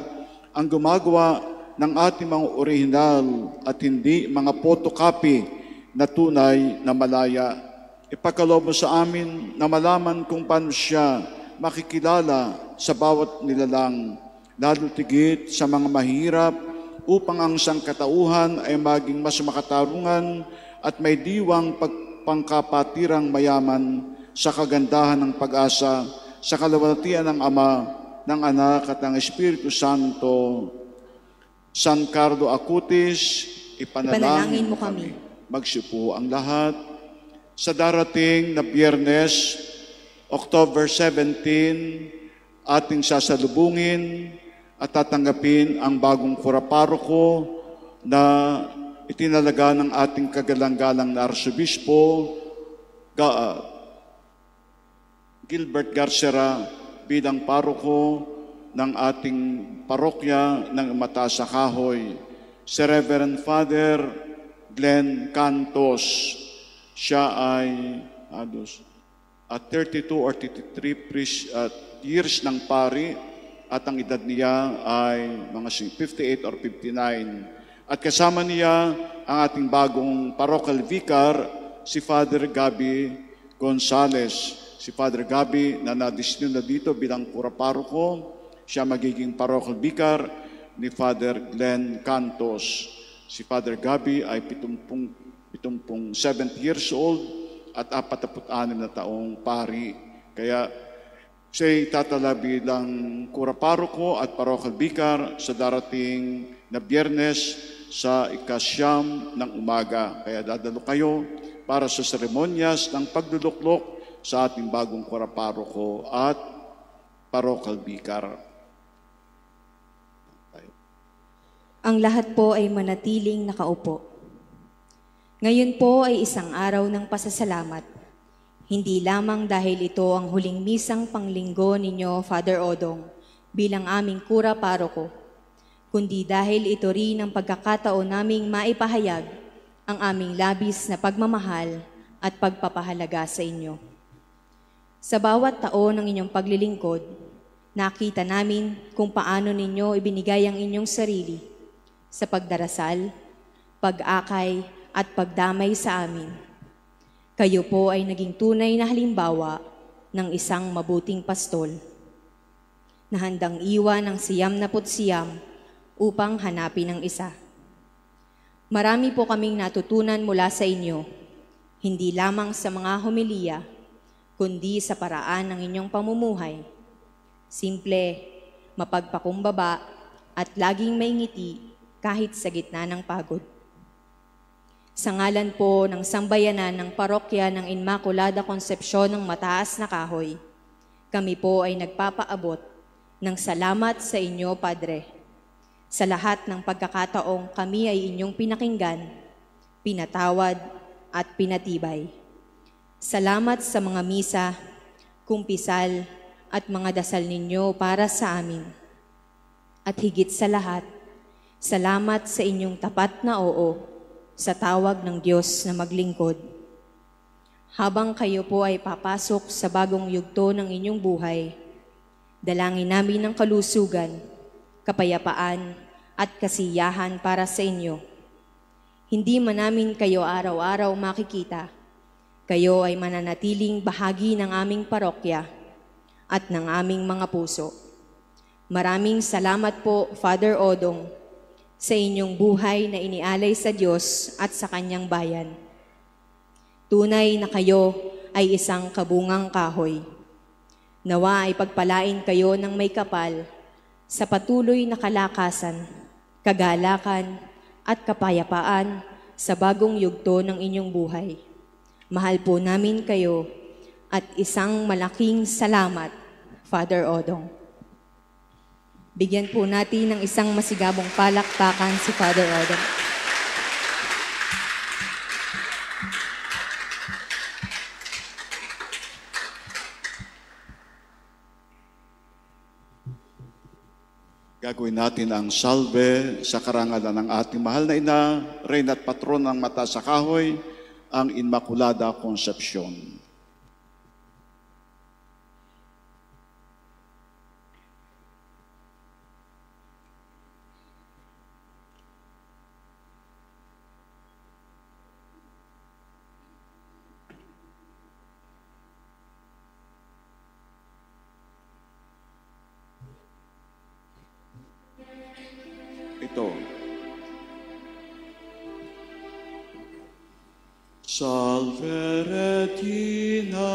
ang gumagawa ng ating mga orihinal at hindi mga photocopy na tunay na malaya. Ipagkaloob mo sa amin na malaman kung paano siya makikilala sa bawat nilalang, lalo tigit sa mga mahirap, upang ang sangkatauhan ay maging mas makatarungan at may diwang pangkapatirang mayaman sa kagandahan ng pag-asa, sa kalawalhatian ng Ama, ng Anak at ng Espiritu Santo. San Carlo Acutis, ipanalangin mo kami. Magsipo ang lahat. Sa darating na Biyernes, October 17, ating sasalubungin at tatanggapin ang bagong kuraparoko na itinalaga ng ating kagalang-galang na Arsobispo, Gilbert Garcera, bilang paroko ng ating parokya ng Mataas sa Kahoy. Si Reverend Father Glenn Cantos, siya ay 32 or 33 years ng pari at ang edad niya ay mga 58 or 59. At kasama niya ang ating bagong parochial vicar, si Father Gabi Gonzales. Si Father Gabi na nadistinyo na dito bilang kuraparoko, siya magiging parochial vicar ni Father Glenn Cantos. Si Father Gabi ay 70 years old at 46 na taong pari. Kaya siya'y tatala bilang kuraparoko at parochial vicar sa darating na Biyernes sa ika-9 ng umaga. Kaya dadalo kayo para sa seremonyas ng pagduluklok sa ating bagong kuraparoko at parochial vicar. Ang lahat po ay manatiling nakaupo. Ngayon po ay isang araw ng pasasalamat. Hindi lamang dahil ito ang huling misang panglinggo ninyo, Father Odong, bilang aming kura-paroko, kundi dahil ito rin ang pagkakataon naming maipahayag ang aming labis na pagmamahal at pagpapahalaga sa inyo. Sa bawat taon ng inyong paglilingkod, nakita namin kung paano ninyo ibinigay ang inyong sarili sa pagdarasal, pag-akay at pagdamay sa amin. Kayo po ay naging tunay na halimbawa ng isang mabuting pastol na handang iwan ang 99 upang hanapin ang isa. Marami po kaming natutunan mula sa inyo, hindi lamang sa mga homilya, kundi sa paraan ng inyong pamumuhay. Simple, mapagpakumbaba, at laging may ngiti kahit sa gitna ng pagod. Sa ngalan po ng sambayanan ng parokya ng Inmaculada Concepcion ng Mataas na Kahoy, kami po ay nagpapaabot ng salamat sa inyo, Padre. Sa lahat ng pagkakataong kami ay inyong pinakinggan, pinatawad at pinatibay. Salamat sa mga misa, kumpisal at mga dasal ninyo para sa amin. At higit sa lahat, salamat sa inyong tapat na oo sa tawag ng Diyos na maglingkod. Habang kayo po ay papasok sa bagong yugto ng inyong buhay, dalangin namin ng kalusugan, kapayapaan at kasiyahan para sa inyo. Hindi man namin kayo araw-araw makikita, kayo ay mananatiling bahagi ng aming parokya at ng aming mga puso. Maraming salamat po, Father Odong, sa inyong buhay na inialay sa Diyos at sa Kanyang bayan. Tunay na kayo ay isang kabungang kahoy. Nawa ay pagpalain kayo ng may kapal sa patuloy na kalakasan, kagalakan at kapayapaan sa bagong yugto ng inyong buhay. Mahal po namin kayo at isang malaking salamat, Father Odong. Bigyan po natin ng isang masigabong palakpakan si Father Odong. Gagawin natin ang salve sa karangalan ng ating mahal na ina, Reyna at Patron ng Mataas na Kahoy, ang Inmaculada Concepcion. Ito. Salve Regina.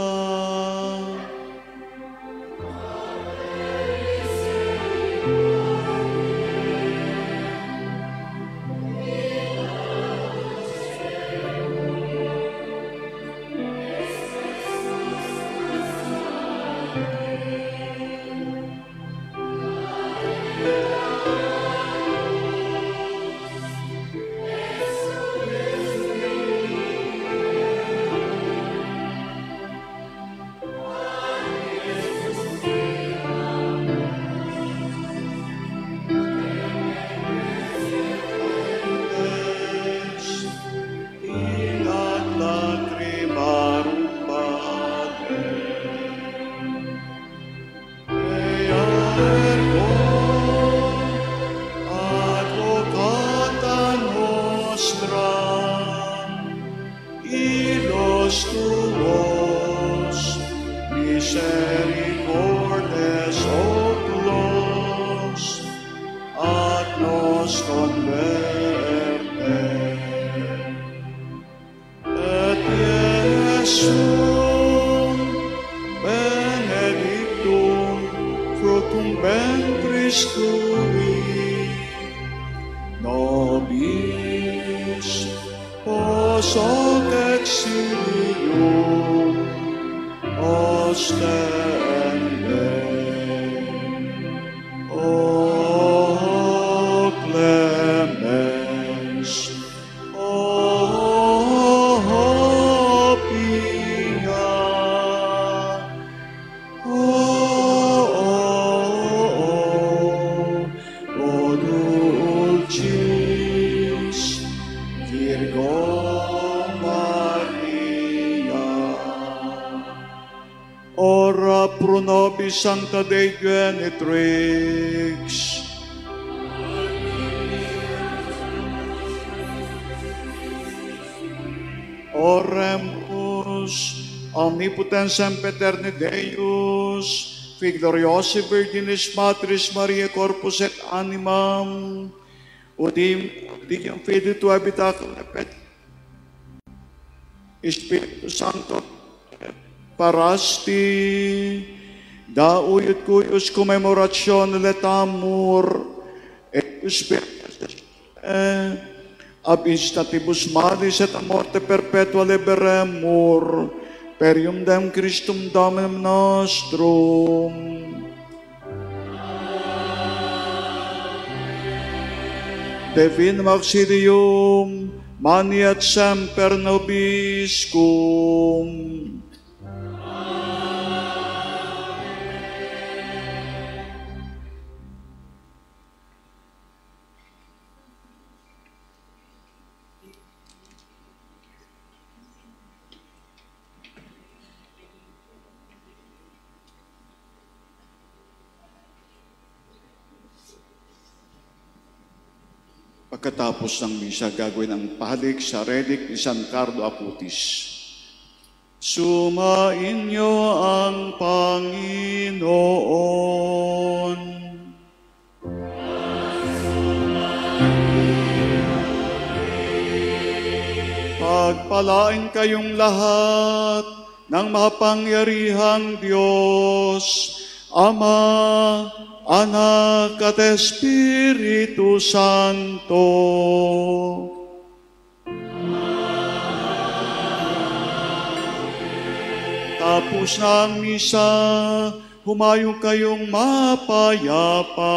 Misericordes oculos, ad nos converte. Et Iesum benedictum fructum ventris tui, nobis pos hoc exilium ostende. O clemens, o pia, o dulcis Virgo Maria. Ora pro nobis Sancta Dei Genitrix. Oremus, omnipotens sempiterni Deus, Fig gloriosi Virginis Matris Maria Corpus et Animam, udim dignum fide tu habitacum et Espiritu Santo, parasti, dauyot kuyos commemoration letamur, et spiritus ab instatibus malis et a morte perpetua liberemur, perium dem Christum Dominum nostrum. Divin Auxilium, mani et semper nobiscum. Pagkatapos ng misa, gagawin ang pahalik sa relic ni San Carlo Acutis. Sumainyo ang Panginoon. Pagpalain kayong lahat ng makapangyarihang Diyos, Ama, Anak at Espiritu Santo. Tapos na ang misa, humayo kayong mapayapa.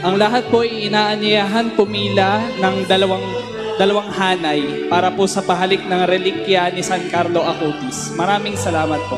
Ang lahat po ay inaanyayahan pumila ng dalawang hanay para po sa pahalik ng relikya ni San Carlo Acutis. Maraming salamat po.